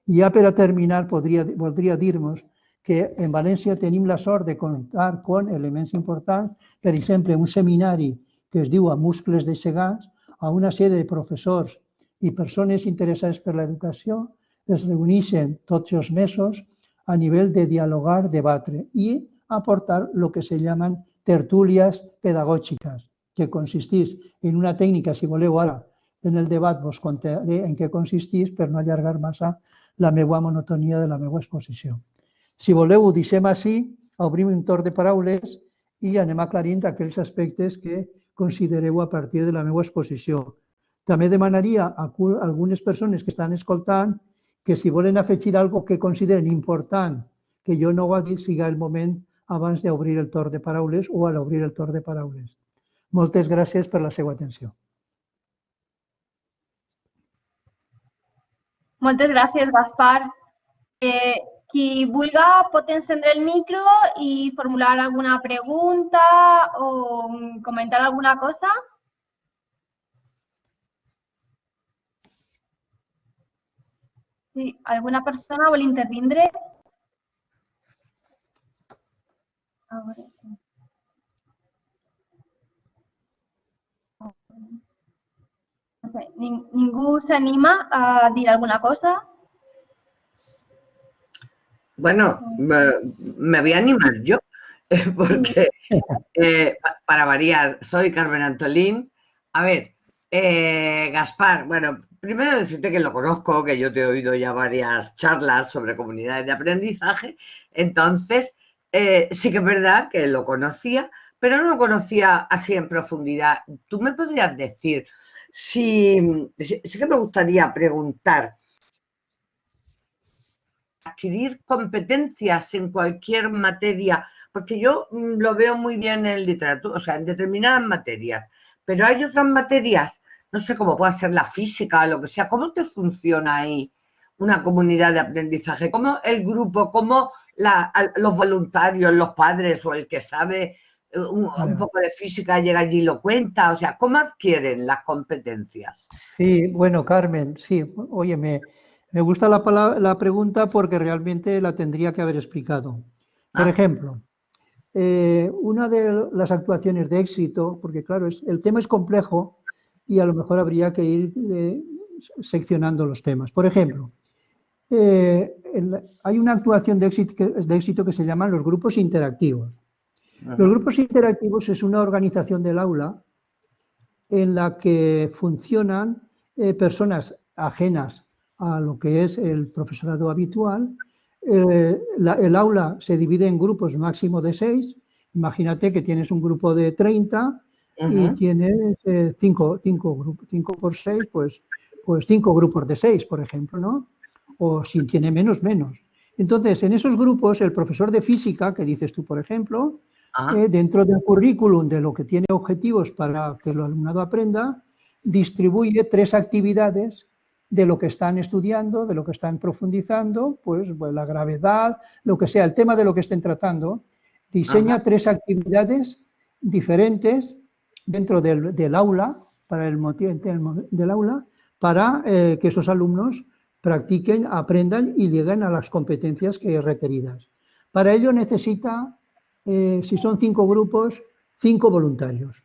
I ja per a terminar, voldria dir-vos que en València tenim la sort de comptar amb elements importants, per exemple, un seminari que es diu Muscles de Segats, a una sèrie de professors i persones interessades per l'educació, es reuneixen tots els mesos a nivell de dialogar, debatre i aportar lo que se llaman tertúlies pedagògiques, que consistís en una tècnica, si voleu ara, en el debat vos contaré en què consistís per no allargar massa la meva monotonia de la meva exposició. Si voleu, ho deixem així, obrim un torn de paraules i anem aclarint aquells aspectes que considereu a partir de la meva exposició. També demanaria a algunes persones que estan escoltant que si volen afegir alguna que consideren important que jo no ho hagi dit, siga el moment abans d'obrir el torn de paraules o a l'obrir el torn de paraules. Moltes gràcies per la seva atenció. Moltes gràcies, Gaspar. Qui vulga pot encendre el micro i formular alguna pregunta o comentar alguna cosa. Si alguna persona vol intervindre. A veure. No sé, ningú s'anima a dir alguna cosa? Bueno, me voy a animar yo, porque para variar, soy Carmen Antolín. A ver, Gaspar, bueno, primero decirte que lo conozco, que yo te he oído ya varias charlas sobre comunidades de aprendizaje, entonces sí que es verdad que lo conocía, pero no lo conocía así en profundidad. ¿Tú me podrías decir sí que me gustaría preguntar, adquirir competencias en cualquier materia, porque yo lo veo muy bien en literatura, o sea, en determinadas materias, pero hay otras materias, no sé cómo puede ser la física o lo que sea, ¿cómo te funciona ahí una comunidad de aprendizaje? ¿Cómo el grupo, cómo los voluntarios, los padres o el que sabe un poco de física llega allí y lo cuenta? O sea, ¿cómo adquieren las competencias? Sí, bueno, Carmen, sí, oye, me gusta la pregunta porque realmente la tendría que haber explicado. Por ejemplo, una de las actuaciones de éxito, porque claro, el tema es complejo y a lo mejor habría que ir seccionando los temas. Por ejemplo, hay una actuación de éxito que se llaman los grupos interactivos. Los grupos interactivos es una organización del aula en la que funcionan personas ajenas a lo que es el profesorado habitual. El aula se divide en grupos máximo de 6. Imagínate que tienes un grupo de 30 y tienes 5 grupos. 5 por 6, pues 5 grupos de 6, por ejemplo, ¿no? O si tiene menos. Entonces, en esos grupos, el profesor de física, que dices tú, por ejemplo, dentro del currículum de lo que tiene objetivos para que el alumnado aprenda, distribuye 3 actividades de lo que están estudiando, de lo que están profundizando, pues la gravedad, lo que sea, el tema de lo que estén tratando, diseña 3 actividades diferentes dentro del aula, para el motivo del aula, para que esos alumnos practiquen, aprendan y lleguen a las competencias que requeridas. Para ello necesita, si son 5 grupos, 5 voluntarios.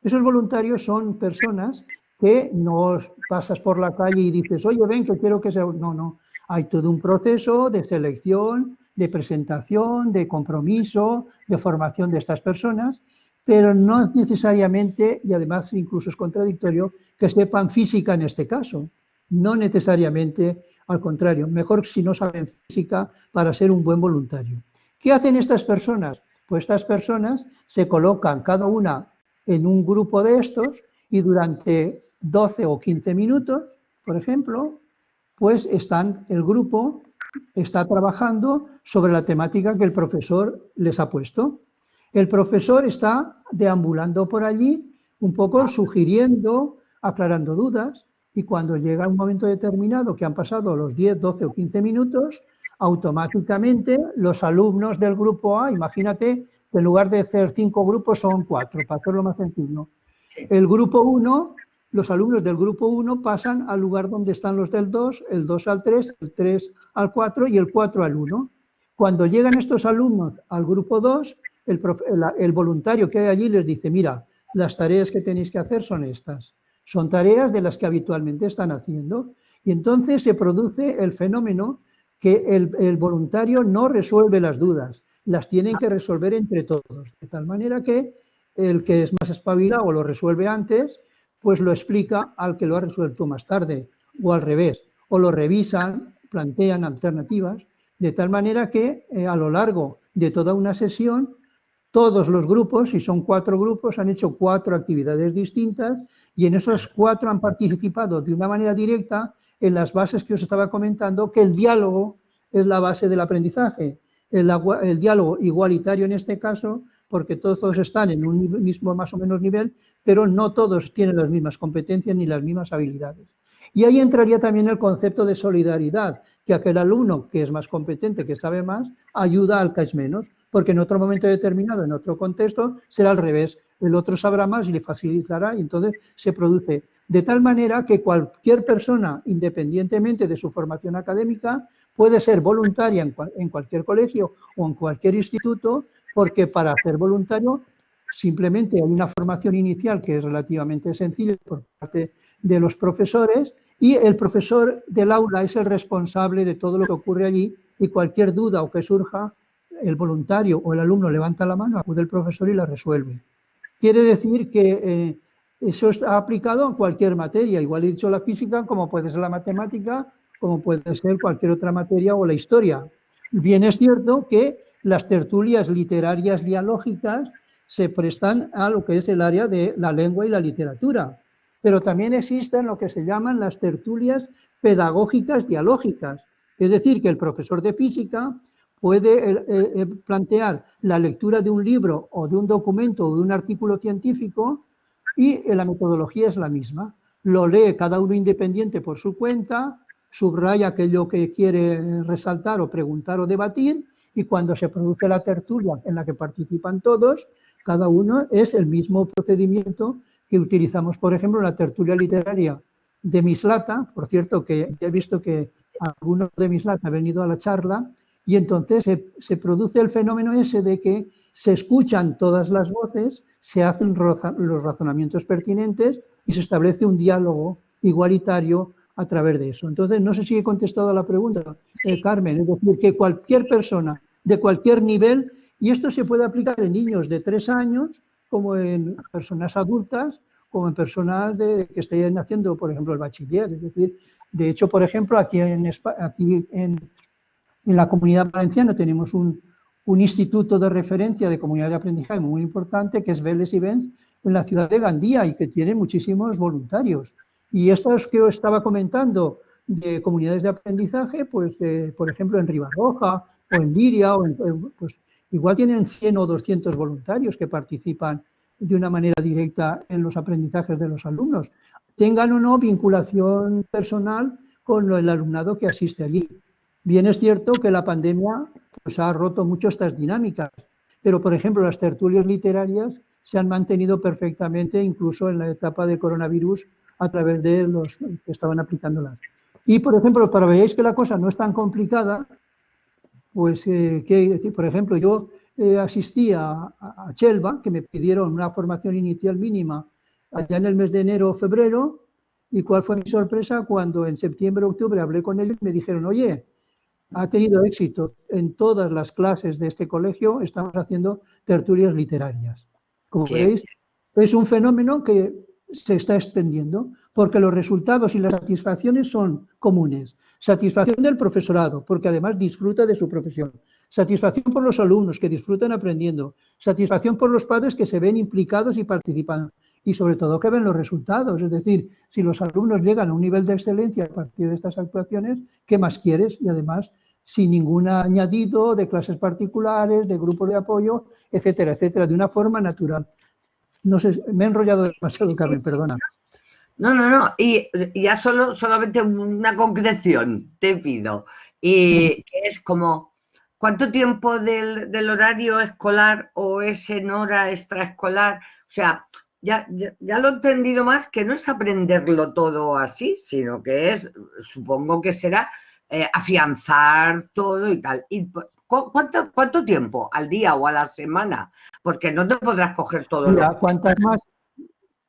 Esos voluntarios son personas que no pasas por la calle y dices, oye, ven, que quiero que sea... No. Hay todo un proceso de selección, de presentación, de compromiso, de formación de estas personas, pero no necesariamente, y además incluso es contradictorio, que sepan física en este caso. No necesariamente, al contrario, mejor si no saben física para ser un buen voluntario. ¿Qué hacen estas personas? Pues estas personas se colocan cada una en un grupo de estos y durante 12 o 15 minutos, por ejemplo, pues el grupo está trabajando sobre la temática que el profesor les ha puesto. El profesor está deambulando por allí, un poco sugiriendo, aclarando dudas, y cuando llega un momento determinado que han pasado los 10, 12 o 15 minutos, automáticamente los alumnos del grupo A, imagínate que en lugar de hacer 5 grupos son 4, para hacerlo más sencillo. El grupo 1, los alumnos del grupo 1 pasan al lugar donde están los del 2, el 2 al 3, el 3 al 4 y el 4 al 1. Cuando llegan estos alumnos al grupo 2, el voluntario que hay allí les dice, mira, las tareas que tenéis que hacer son estas. Son tareas de las que habitualmente están haciendo Y entonces se produce el fenómeno que el voluntario no resuelve las dudas, las tienen que resolver entre todos, de tal manera que el que es más espabilado o lo resuelve antes, pues lo explica al que lo ha resuelto más tarde, o al revés, o lo revisan, plantean alternativas, de tal manera que a lo largo de toda una sesión, todos los grupos, si son 4 grupos, han hecho 4 actividades distintas y en esos 4 han participado de una manera directa en las bases que os estaba comentando, que el diálogo es la base del aprendizaje. El diálogo igualitario en este caso, porque todos están en un mismo más o menos nivel, pero no todos tienen las mismas competencias ni las mismas habilidades. Y ahí entraría también el concepto de solidaridad, que aquel alumno que es más competente, que sabe más, ayuda al que es menos, porque en otro momento determinado, en otro contexto, será al revés. El otro sabrá más y le facilitará y entonces se produce. De tal manera que cualquier persona, independientemente de su formación académica, puede ser voluntaria en cualquier colegio o en cualquier instituto, porque para ser voluntario simplemente hay una formación inicial que es relativamente sencilla por parte de los profesores y el profesor del aula es el responsable de todo lo que ocurre allí y cualquier duda o que surja, el voluntario o el alumno levanta la mano, acude el profesor y la resuelve. Quiere decir que eso está aplicado a cualquier materia, igual he dicho la física, como puede ser la matemática, como puede ser cualquier otra materia o la historia. Bien es cierto que las tertulias literarias dialógicas se prestan a lo que es el área de la lengua y la literatura, pero también existen lo que se llaman las tertulias pedagógicas dialógicas, es decir, que el profesor de física puede plantear la lectura de un libro o de un documento o de un artículo científico y la metodología es la misma. Lo lee cada uno independiente por su cuenta, subraya aquello que quiere resaltar o preguntar o debatir y cuando se produce la tertulia en la que participan todos, cada uno es el mismo procedimiento que utilizamos, por ejemplo, en la tertulia literaria de Mislata. Por cierto, que he visto que algunos de Mislata han venido a la charla y entonces se produce el fenómeno ese de que se escuchan todas las voces, se hacen los razonamientos pertinentes y se establece un diálogo igualitario a través de eso. Entonces, no sé si he contestado a la pregunta, Carmen, es decir, que cualquier persona de cualquier nivel, y esto se puede aplicar en niños de 3 años, como en personas adultas, como en personas que estén haciendo, por ejemplo, el bachiller. Es decir, de hecho, por ejemplo, aquí en la Comunidad Valenciana tenemos un instituto de referencia de comunidad de aprendizaje muy importante, que es Vélez y Vents, en la ciudad de Gandía, y que tiene muchísimos voluntarios. Y estos que os estaba comentando de comunidades de aprendizaje, pues, por ejemplo, en Ribarroja o en Liria, pues igual tienen 100 o 200 voluntarios que participan de una manera directa en los aprendizajes de los alumnos, tengan o no vinculación personal con el alumnado que asiste allí. Bien es cierto que la pandemia pues, ha roto mucho estas dinámicas, pero, por ejemplo, las tertulias literarias se han mantenido perfectamente incluso en la etapa de coronavirus a través de los que estaban aplicándolas. Y, por ejemplo, para que veáis que la cosa no es tan complicada, pues, por ejemplo, yo asistí a Chelva, que me pidieron una formación inicial mínima allá en el mes de enero o febrero, y cuál fue mi sorpresa cuando en septiembre o octubre hablé con ellos y me dijeron, oye, ha tenido éxito en todas las clases de este colegio, estamos haciendo tertulias literarias. Como veréis, es un fenómeno que se está extendiendo, porque los resultados y las satisfacciones son comunes. Satisfacción del profesorado, porque además disfruta de su profesión. Satisfacción por los alumnos, que disfrutan aprendiendo. Satisfacción por los padres, que se ven implicados y participan. Y sobre todo que ven los resultados. Es decir, si los alumnos llegan a un nivel de excelencia a partir de estas actuaciones, ¿qué más quieres? Y además, sin ningún añadido de clases particulares, de grupos de apoyo, etcétera, etcétera, de una forma natural. No sé, me he enrollado demasiado, Carmen, perdona. No. Y ya solamente una concreción te pido. Y es como, ¿cuánto tiempo del horario escolar o es en hora extraescolar? O sea, ya lo he entendido más, que no es aprenderlo todo así, sino que es, supongo que será afianzar todo y tal. ¿Y cuánto tiempo al día o a la semana? Porque no te podrás coger todo. Mira, ¿cuántas más?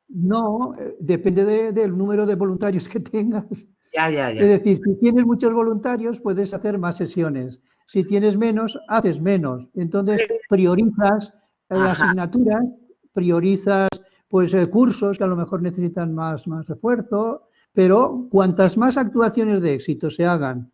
No, depende del número de voluntarios que tengas. Ya. Es decir, si tienes muchos voluntarios, puedes hacer más sesiones. Si tienes menos, haces menos. Entonces, priorizas asignaturas, priorizas pues cursos que a lo mejor necesitan más refuerzo, pero cuantas más actuaciones de éxito se hagan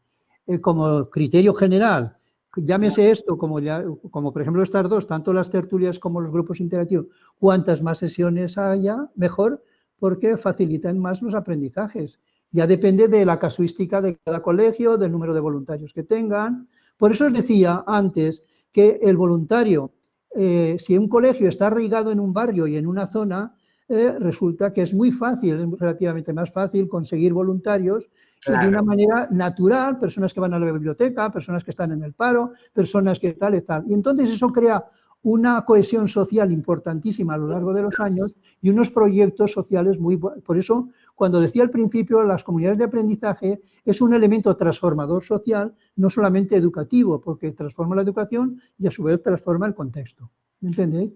como criterio general, llámese esto como por ejemplo estas dos, tanto las tertulias como los grupos interactivos, cuantas más sesiones haya, mejor, porque facilitan más los aprendizajes. Ya depende de la casuística de cada colegio, del número de voluntarios que tengan. Por eso os decía antes que el voluntario, si un colegio está arraigado en un barrio y en una zona, resulta que es muy fácil, es relativamente más fácil conseguir voluntarios de una manera natural, personas que van a la biblioteca, personas que están en el paro, personas que tal y tal. Y entonces eso crea una cohesión social importantísima a lo largo de los años y unos proyectos sociales muy buenos. Por eso, cuando decía al principio, las comunidades de aprendizaje es un elemento transformador social, no solamente educativo, porque transforma la educación y a su vez transforma el contexto. ¿Me entendéis?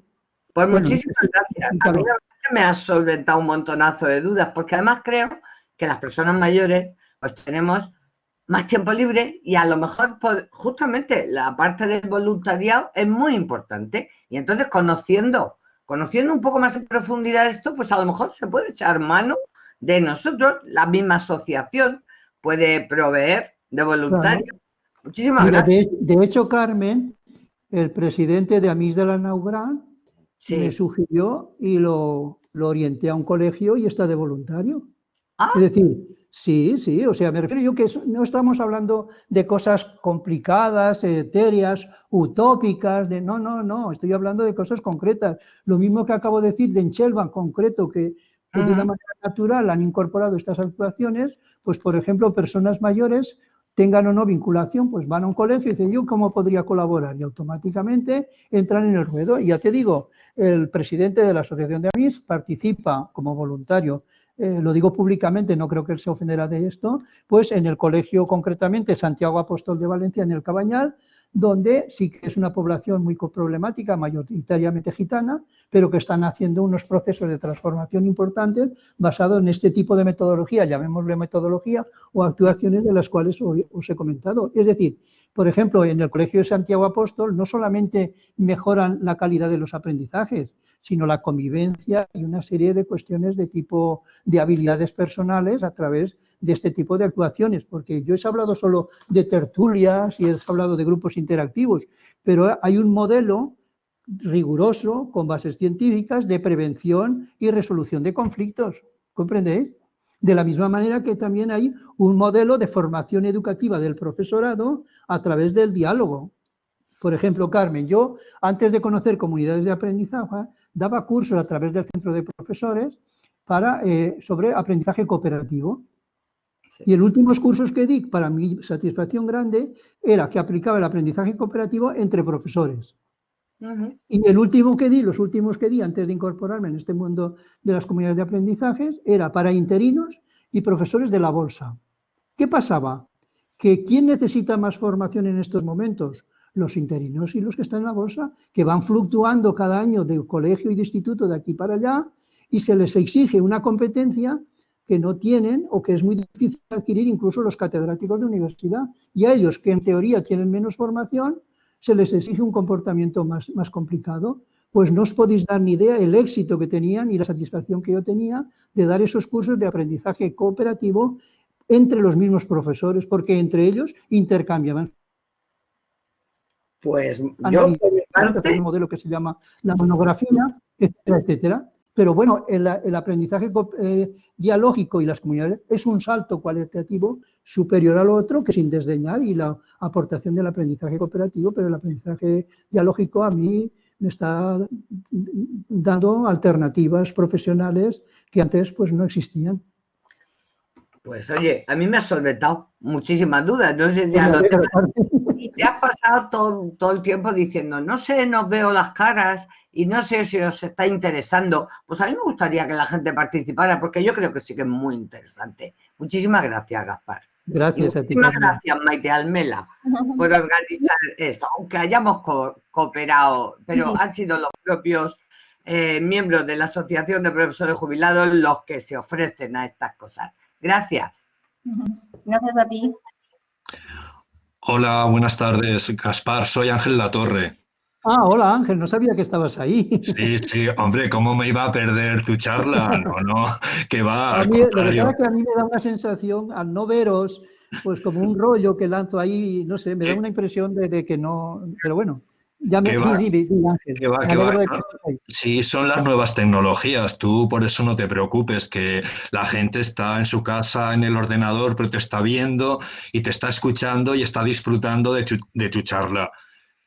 Pues muchísimas gracias. A mí la verdad es que me has solventado un montonazo de dudas, porque además creo que las personas mayores pues tenemos más tiempo libre y a lo mejor pues, justamente la parte del voluntariado es muy importante. Y entonces conociendo un poco más en profundidad esto, pues a lo mejor se puede echar mano de nosotros, la misma asociación puede proveer de voluntarios. Claro. Muchísimas gracias. De hecho, Carmen, el presidente de Amis de la Naugran, me sugirió y lo orienté a un colegio y está de voluntario. Es decir, sí, o sea, me refiero yo que no estamos hablando de cosas complicadas, etéreas, utópicas, no, estoy hablando de cosas concretas. Lo mismo que acabo de decir de Enchelva en concreto, que de una manera natural han incorporado estas actuaciones, pues por ejemplo, personas mayores, tengan o no vinculación, pues van a un colegio y dicen, ¿yo cómo podría colaborar? Y automáticamente entran en el ruedo. Y ya te digo, el presidente de la Asociación de Amis participa como voluntario, lo digo públicamente, no creo que él se ofenderá de esto, pues en el colegio concretamente Santiago Apóstol de Valencia, en el Cabañal, donde sí que es una población muy problemática, mayoritariamente gitana, pero que están haciendo unos procesos de transformación importantes basados en este tipo de metodología, llamémosle metodología, o actuaciones de las cuales os he comentado. Es decir, por ejemplo, en el Colegio de Santiago Apóstol no solamente mejoran la calidad de los aprendizajes, sino la convivencia y una serie de cuestiones de tipo de habilidades personales a través de este tipo de actuaciones, porque yo he hablado solo de tertulias y he hablado de grupos interactivos, pero hay un modelo riguroso, con bases científicas, de prevención y resolución de conflictos, ¿comprendéis? De la misma manera que también hay un modelo de formación educativa del profesorado a través del diálogo. Por ejemplo, Carmen, yo antes de conocer comunidades de aprendizaje, daba cursos a través del centro de profesores sobre aprendizaje cooperativo. Sí. Y los últimos cursos que di, para mi satisfacción grande, era que aplicaba el aprendizaje cooperativo entre profesores. Y el último que di, los últimos que di antes de incorporarme en este mundo de las comunidades de aprendizajes, era para interinos y profesores de la bolsa. ¿Qué pasaba? Que ¿quién necesita más formación en estos momentos? Los interinos y los que están en la bolsa, que van fluctuando cada año de colegio y de instituto de aquí para allá, y se les exige una competencia que no tienen o que es muy difícil adquirir incluso los catedráticos de universidad. Y a ellos, que en teoría tienen menos formación, se les exige un comportamiento más complicado. Pues no os podéis dar ni idea el éxito que tenían y la satisfacción que yo tenía de dar esos cursos de aprendizaje cooperativo entre los mismos profesores, porque entre ellos intercambiaban. Pues yo, un modelo que se llama la monografía, etcétera, etcétera. Pero bueno, el aprendizaje dialógico y las comunidades es un salto cualitativo superior al otro, que sin desdeñar, y la aportación del aprendizaje cooperativo, pero el aprendizaje dialógico a mí me está dando alternativas profesionales que antes pues no existían. Pues oye, a mí me ha solventado muchísimas dudas. No sé si a los demás. Y te has pasado todo el tiempo diciendo, no sé, no veo las caras y no sé si os está interesando. Pues a mí me gustaría que la gente participara, porque yo creo que sí que es muy interesante. Muchísimas gracias, Gaspar. Gracias a ti. Muchísimas gracias, Maite Almela, por organizar esto, aunque hayamos cooperado, pero han sido los propios miembros de la Asociación de Profesores Jubilados los que se ofrecen a estas cosas. Gracias. Gracias a ti. Hola, buenas tardes, Gaspar. Soy Ángel Latorre. Ah, hola Ángel, no sabía que estabas ahí. Sí, sí, hombre, ¿cómo me iba a perder tu charla? No, no, que va, A al mí, lo que pasa contrario. es que a mí me da una sensación, al no veros, pues como un rollo que lanzo ahí, no sé, me da Que, una impresión de que no, pero bueno, que va, di, Ángel, que va, me que va. alegro de que ¿No? estés ahí. Sí, son las nuevas tecnologías. Tú por eso no te preocupes, que la gente está en su casa, en el ordenador, pero te está viendo y te está escuchando y está disfrutando de tu charla.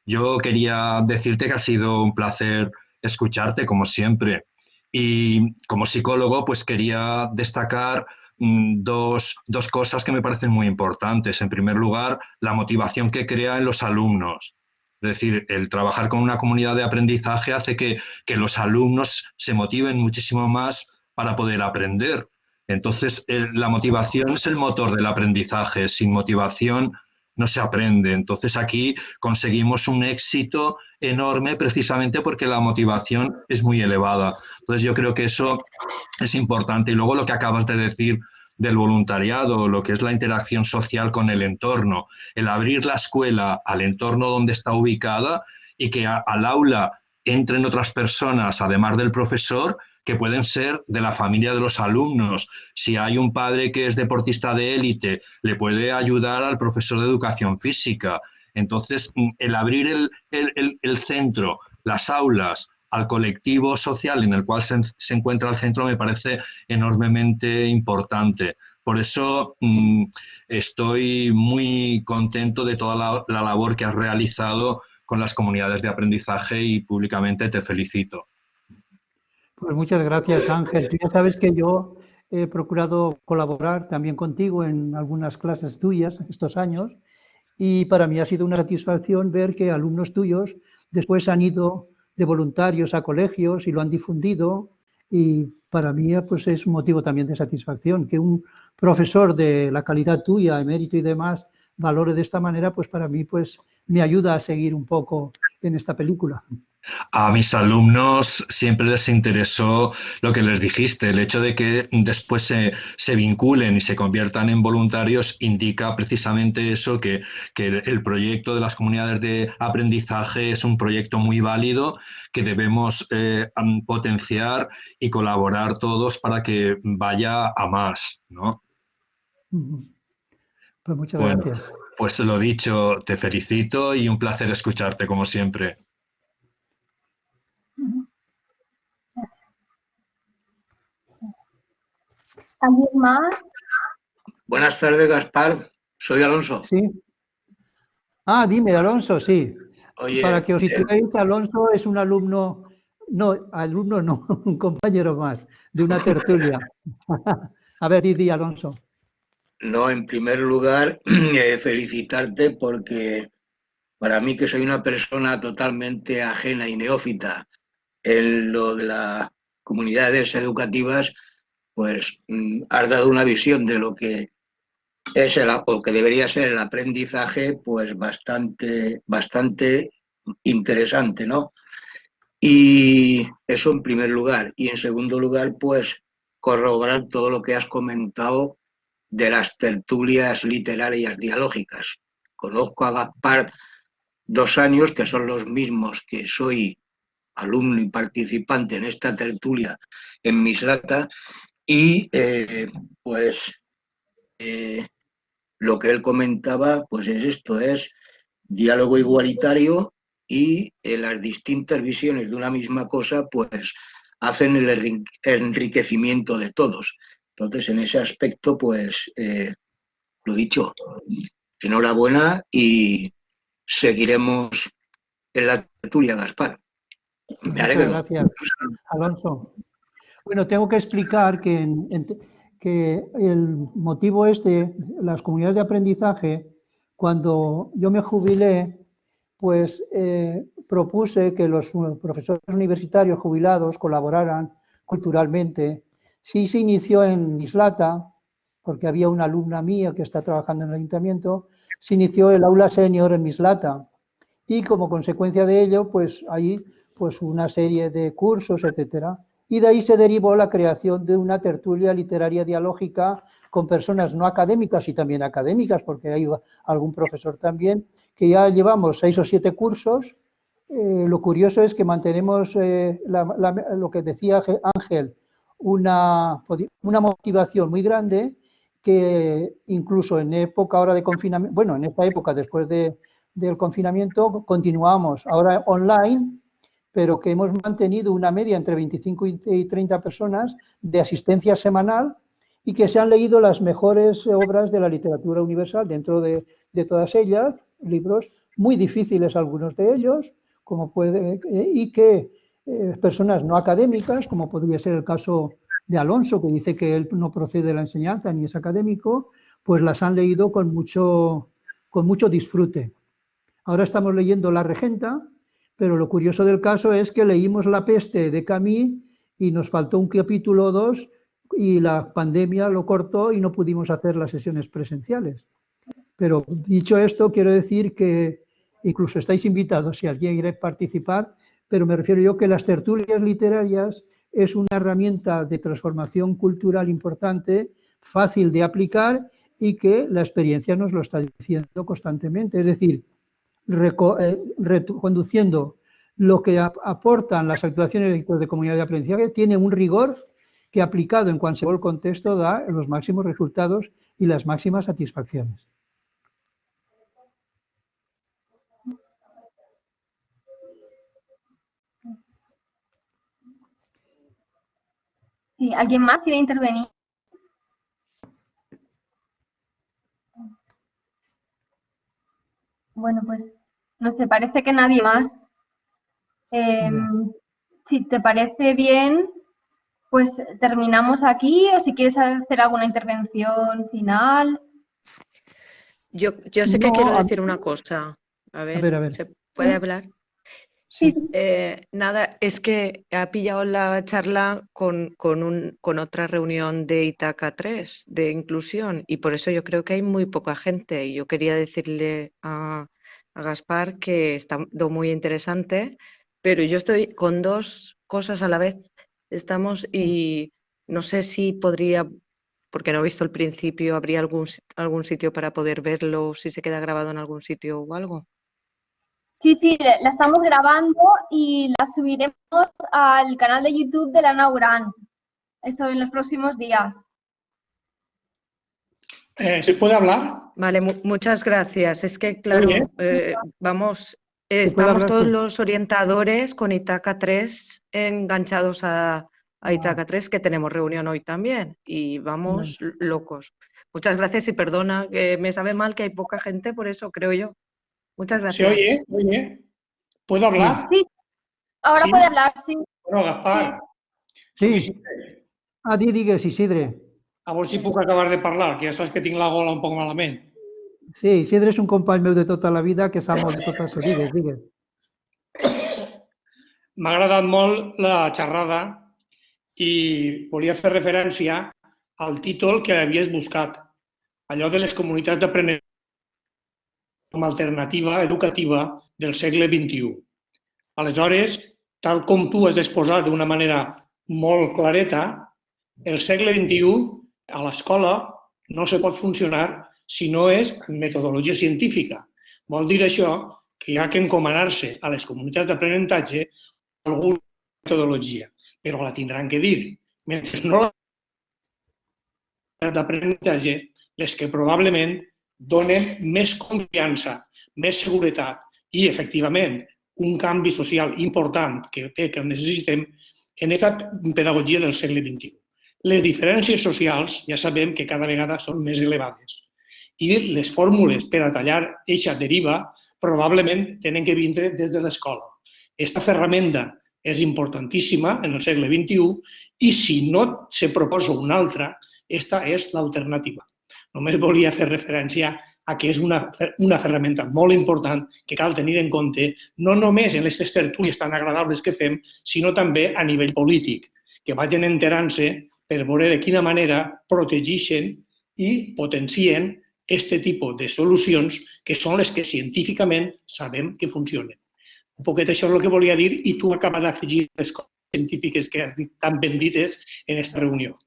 Yo quería decirte que ha sido un placer escucharte, como siempre. Y como psicólogo, pues quería destacar dos cosas que me parecen muy importantes. En primer lugar, la motivación que crea en los alumnos. Es decir, el trabajar con una comunidad de aprendizaje hace que los alumnos se motiven muchísimo más para poder aprender. Entonces, la motivación es el motor del aprendizaje. Sin motivación no se aprende. Entonces, aquí conseguimos un éxito enorme precisamente porque la motivación es muy elevada. Entonces yo creo que eso es importante. Y luego lo que acabas de decir del voluntariado, lo que es la interacción social con el entorno, el abrir la escuela al entorno donde está ubicada y que al aula entren otras personas, además del profesor, que pueden ser de la familia de los alumnos. Si hay un padre que es deportista de élite, le puede ayudar al profesor de educación física. Entonces, el abrir el centro, las aulas, al colectivo social en el cual se encuentra el centro me parece enormemente importante. Por eso estoy muy contento de toda la labor que has realizado con las comunidades de aprendizaje y públicamente te felicito. Pues muchas gracias Ángel. Tú ya sabes que yo he procurado colaborar también contigo en algunas clases tuyas estos años y para mí ha sido una satisfacción ver que alumnos tuyos después han ido de voluntarios a colegios y lo han difundido y para mí pues es un motivo también de satisfacción que un profesor de la calidad tuya, emérito y demás, valore de esta manera, pues para mí pues me ayuda a seguir un poco en esta película. A mis alumnos siempre les interesó lo que les dijiste, el hecho de que después se vinculen y se conviertan en voluntarios indica precisamente eso, que el proyecto de las comunidades de aprendizaje es un proyecto muy válido que debemos potenciar y colaborar todos para que vaya a más, ¿no? Pues muchas Bueno, gracias. pues lo dicho, te felicito y un placer escucharte como siempre. ¿Alguien más? Buenas tardes, Gaspar. Soy Alonso. Sí. Ah, dime, Alonso, sí. Para Oye, que os situéis, Alonso es un alumno no, un compañero más de una tertulia. A ver, di, Alonso. no, en primer lugar, felicitarte porque para mí, que soy una persona totalmente ajena y neófita en lo de las comunidades educativas, pues has dado una visión de lo que es o que debería ser el aprendizaje, pues bastante interesante, ¿no? Y eso en primer lugar. Y en segundo lugar, pues corroborar todo lo que has comentado de las tertulias literarias dialógicas. Conozco a Gaspar 2 años, que son los mismos que soy alumno y participante en esta tertulia en Mislata, y pues lo que él comentaba, pues es esto, es diálogo igualitario y las distintas visiones de una misma cosa, pues hacen el enriquecimiento de todos. Entonces, en ese aspecto, pues, lo dicho, enhorabuena y seguiremos en la tertulia, Gaspar. Me Muchas alegro. gracias, Alonso. Bueno, tengo que explicar que el motivo es de las comunidades de aprendizaje. Cuando yo me jubilé, pues propuse que los profesores universitarios jubilados colaboraran culturalmente. Sí se inició en Mislata, porque había una alumna mía que está trabajando en el ayuntamiento, se inició el aula senior en Mislata y como consecuencia de ello, pues ahí pues una serie de cursos, etcétera. Y de ahí se derivó la creación de una tertulia literaria dialógica con personas no académicas y también académicas, porque hay algún profesor también, que ya llevamos 6 o 7 cursos. Lo curioso es que mantenemos lo que decía Ángel, una motivación muy grande, que incluso en época ahora de confinamiento, bueno, en esta época después del confinamiento continuamos ahora online, pero que hemos mantenido una media entre 25 y 30 personas de asistencia semanal y que se han leído las mejores obras de la literatura universal dentro de todas ellas, libros muy difíciles algunos de ellos, y que personas no académicas, como podría ser el caso de Alonso, que dice que él no procede de la enseñanza ni es académico, pues las han leído con mucho disfrute. Ahora estamos leyendo La Regenta, pero lo curioso del caso es que leímos La Peste de Camus y nos faltó un capítulo o 2 y la pandemia lo cortó y no pudimos hacer las sesiones presenciales. Pero dicho esto, quiero decir que incluso estáis invitados si alguien quiere participar, pero me refiero yo que las tertulias literarias es una herramienta de transformación cultural importante, fácil de aplicar y que la experiencia nos lo está diciendo constantemente. Es decir, reconduciendo lo que aportan las actuaciones de comunidad de aprendizaje, tiene un rigor que aplicado en cualquier contexto da los máximos resultados y las máximas satisfacciones. Sí, ¿alguien más quiere intervenir? Bueno, pues no sé, parece que nadie más. Si te parece bien, pues terminamos aquí, o si quieres hacer alguna intervención final. Yo sé que quiero decir una cosa. A ver. ¿Se puede hablar? Sí. Nada, es que ha pillado la charla con otra reunión de Itaca 3, de inclusión, y por eso yo creo que hay muy poca gente. Y yo quería decirle a Gaspar que está muy interesante, pero yo estoy con 2 cosas a la vez. Y no sé si podría, porque no he visto el principio, ¿habría algún sitio para poder verlo, si se queda grabado en algún sitio o algo? Sí, la estamos grabando y la subiremos al canal de YouTube de la Nauran. Eso en los próximos días. ¿Se puede hablar? Vale, muchas gracias. Es que, claro, estamos todos los orientadores con Itaca 3 enganchados a Itaca 3, que tenemos reunión hoy también, y vamos locos. Muchas gracias y perdona, que me sabe mal que hay poca gente, por eso creo yo. Muchas gracias. ¿Se oye? ¿Puedo hablar? Sí, ahora ¿Sí? puede hablar, sí. Bueno, Gaspar. Sí. Digues, Isidre. A veure si puc acabar de parlar, que ja saps que tinc la gola un poc malament. Sí, Isidre és un company meu de tota la vida que s'amo de tota la vida. Digues. M'ha agradat molt la xerrada i volia fer referència al títol que havies buscat, allò de les comunitats d'aprenentatge com a alternativa educativa del segle XXI. Aleshores, tal com tu has exposat d'una manera molt clareta, el segle XXI a l'escola no se pot funcionar si no és amb metodologia científica. Vol dir això que hi ha que encomanar-se a les comunitats d'aprenentatge alguna metodologia, però la tindran que dir. Mentre no la d'aprenentatge, les que probablement donen més confiança, més seguretat i, efectivament, un canvi social important que necessitem en aquesta pedagogia del segle XXI. Les diferències socials ja sabem que cada vegada són més elevades i les fórmules per a tallar aquesta deriva probablement tenen que vindre des de l'escola. Aquesta ferramenta és importantíssima en el segle XXI i si no se proposa una altra, aquesta és l'alternativa. Només volia fer referència a que és una ferramenta molt important que cal tenir en compte no només en aquestes tertúlies tan agradables que fem, sinó també a nivell polític, que vagin enterant-se per veure de quina manera protegeixen i potencien aquest tipus de solucions que són les que científicament sabem que funcionen. Un poquet això és el que volia dir i tu acabes d'afegir les coses científiques que has dit tan ben dites en aquesta reunió.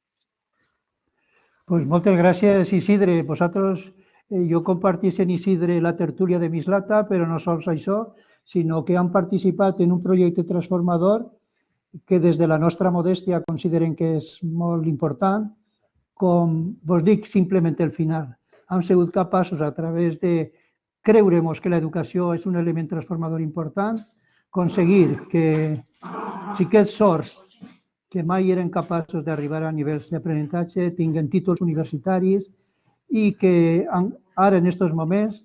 Pues moltes gràcies, Isidre. Vosaltres, jo compartís en Isidre la tertúlia de Mislata, però no sols això, sinó que han participat en un projecte transformador que des de la nostra modèstia considerem que és molt important. Com vos dic simplement el final, hem sigut capaços a través de creure-nos que l'educació és un element transformador important, aconseguir que xiquets sords que mai eren capaços d'arribar a nivells d'aprenentatge tinguen títols universitaris i que ara en aquests moments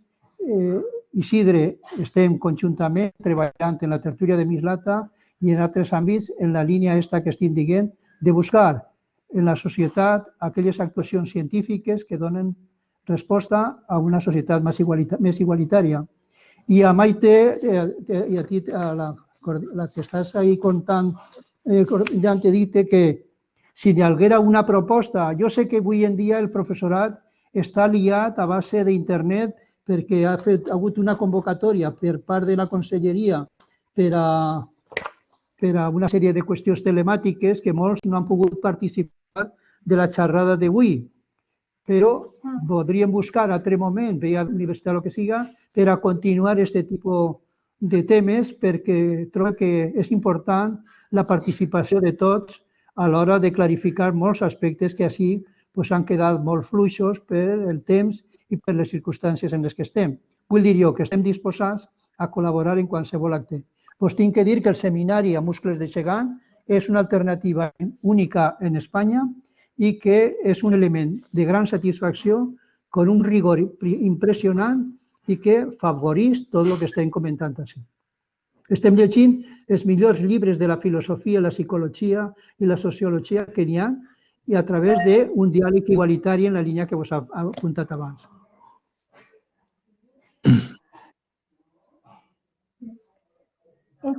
Isidre estem conjuntament treballant en la tertúlia de Mislata i en altres àmbits en la línia esta que estic dient de buscar en la societat aquelles actuacions científiques que donen resposta a una societat més igualitària. I a Maite i a ti, la que estàs ahí contant, ja t'he dit que si hi haguera una proposta, jo sé que avui en dia el professorat està liat a base d'internet perquè ha hagut una convocatòria per part de la conselleria per a una sèrie de qüestions telemàtiques que molts no han pogut participar de la xerrada d'avui. Però podríem buscar altre moment, veia universitat o que siga, per a continuar aquest tipus de temes perquè trobo que és important la participació de tots a l'hora de clarificar molts aspectes que així han quedat molt fluixos per el temps i per les circumstàncies en les que estem. Vull dir jo que estem disposats a col·laborar en qualsevol acte. Vos tinc que dir que el seminari a muscles de gegant és una alternativa única en Espanya i que és un element de gran satisfacció, amb un rigor impressionant i que favoreix tot el que estem comentant així. Estem llegint els millors llibres de la filosofia, la psicologia i la sociologia que n'hi ha i a través d'un diàleg igualitari en la línia que vos ha apuntat abans.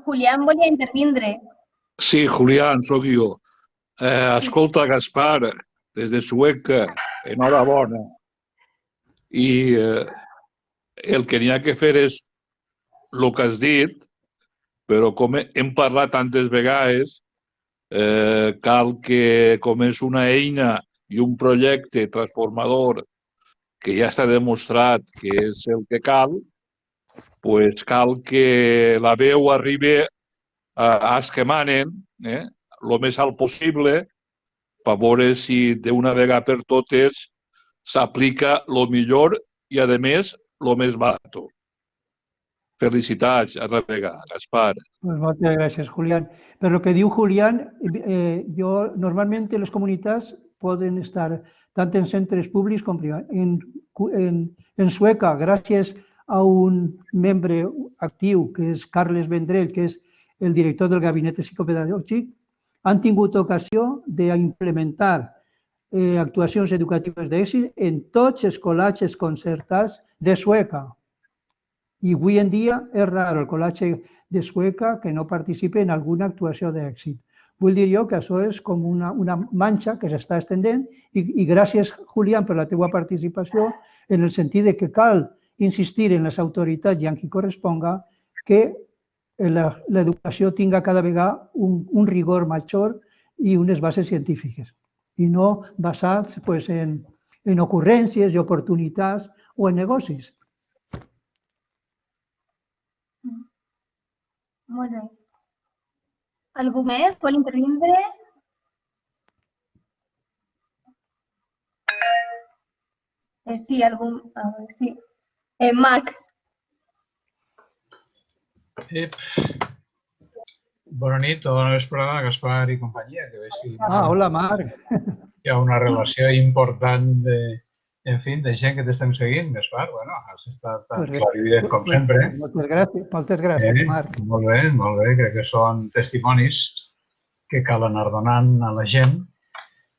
Julián volia intervindre. Sí, Julián, sóc jo. Escolta, Gaspar, des de Sueca, enhorabona. I el que n'hi ha que fer és el que has dit, però com hem parlat tantes vegades, cal que, com és una eina i un projecte transformador que ja està demostrat que és el que cal, doncs cal que la veu arribi a els que manen el més alt possible per veure si d'una vegada per totes s'aplica el millor i, a més, el més barat. Felicitats, a la vegada, Gaspar. Moltes gràcies, Julián. Per lo que diu Julián, normalment les comunitats poden estar tant en centres públics com privats. En Sueca, gràcies a un membre actiu, que és Carles Vendrell, que és el director del Gabinet Psicopedagògic, han tingut ocasió d'implementar actuacions educatives d'èxit en tots els col·legis concertats de Sueca. I avui en dia és rar el col·legi de Sueca que no participi en alguna actuació d'èxit. Vull dir jo que això és com una manxa que s'està estendent i gràcies, Julián, per la teva participació en el sentit que cal insistir en les autoritats i en qui corresponga que l'educació tinga cada vegada un rigor major i unes bases científiques i no basats en ocurrències i oportunitats o en negocis. Molt bé. Algú més vol intervindre? Sí, algú... Sí. Marc. Bona nit o bona vesprada, Gaspar i companyia. Que veig que Hola, Marc. hi ha una relació important de gent que t'estem seguint, Gaspar. Bueno, has estat tan clarivident com sempre. Moltes gràcies, Marc. Molt bé. Crec que són testimonis que cal anar donant a la gent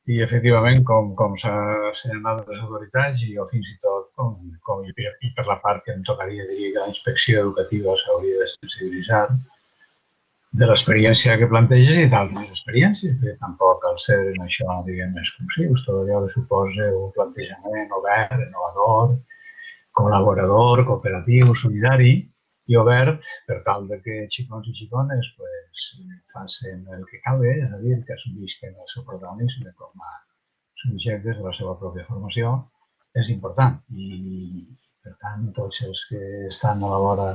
i, efectivament, com s'ha assenyalat les autoritats i fins i tot, i per la part que em tocaria, diria que la inspecció educativa s'hauria de sensibilitzar de l'experiència que planteges i d'altres experiències, perquè tampoc cal ser en això, diguem, exclusius. Tot allò que suposa un plantejament obert, innovador, col·laborador, cooperatiu, solidari i obert per tal que xicons i xicones facin el que calgui, és a dir, que assumisquen el seu protagonisme com a subjectes de la seva pròpia formació és important. I, per tant, tots els que estan a la vora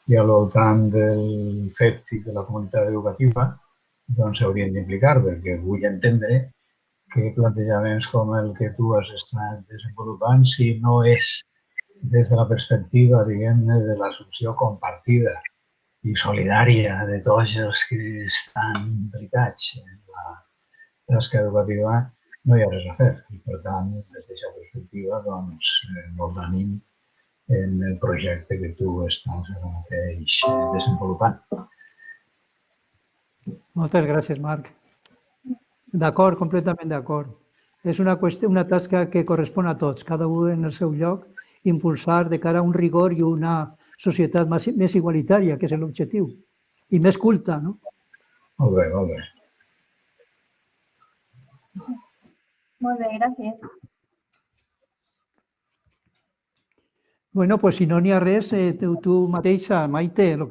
i al voltant del fet de la comunitat educativa doncs s'haurien d'implicar, perquè vull entendre que plantejaments com el que tu has estat desenvolupant, si no és des de la perspectiva, diguem-ne, de l'assumpció compartida i solidària de tots els que estan implicats en la tasca educativa, no hi ha res a fer. I, per tant, des d'aquesta perspectiva, doncs, molt d'ànim en el projecte que tu estàs ara mateix desenvolupant. Moltes gràcies, Marc. D'acord, completament d'acord. És una qüestió, una tasca que correspon a tots, cada un en el seu lloc, impulsar de cara a un rigor i una societat més igualitària, que és l'objectiu, i més culta, no? Molt bé, molt bé. Molt bé, gràcies. Bueno, pues si no n'hi ha res, tu mateixa, Maite, el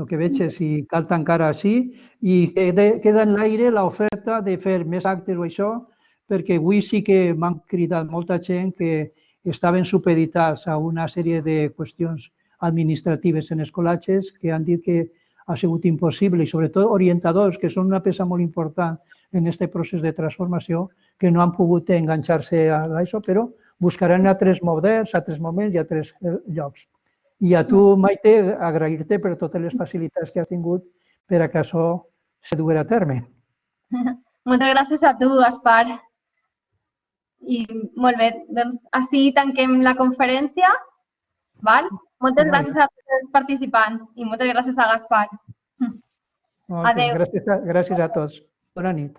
que veig és si cal tancar així i queda en l'aire l'oferta de fer més actes o això, perquè avui sí que m'han cridat molta gent que estaven supeditats a una sèrie de qüestions administratives en escolatges que han dit que ha sigut impossible i sobretot orientadors, que són una peça molt important en aquest procés de transformació, que no han pogut enganxar-se a això, però buscaran altres models, altres moments i altres llocs. I a tu, Maite, agrair-te per totes les facilitats que has tingut per a que això se duguera a terme. Moltes gràcies a tu, Gaspar. I molt bé, doncs així tanquem la conferència. Val? Moltes gràcies a tots els participants i moltes gràcies a Gaspar. Gràcies a tots. Bona nit.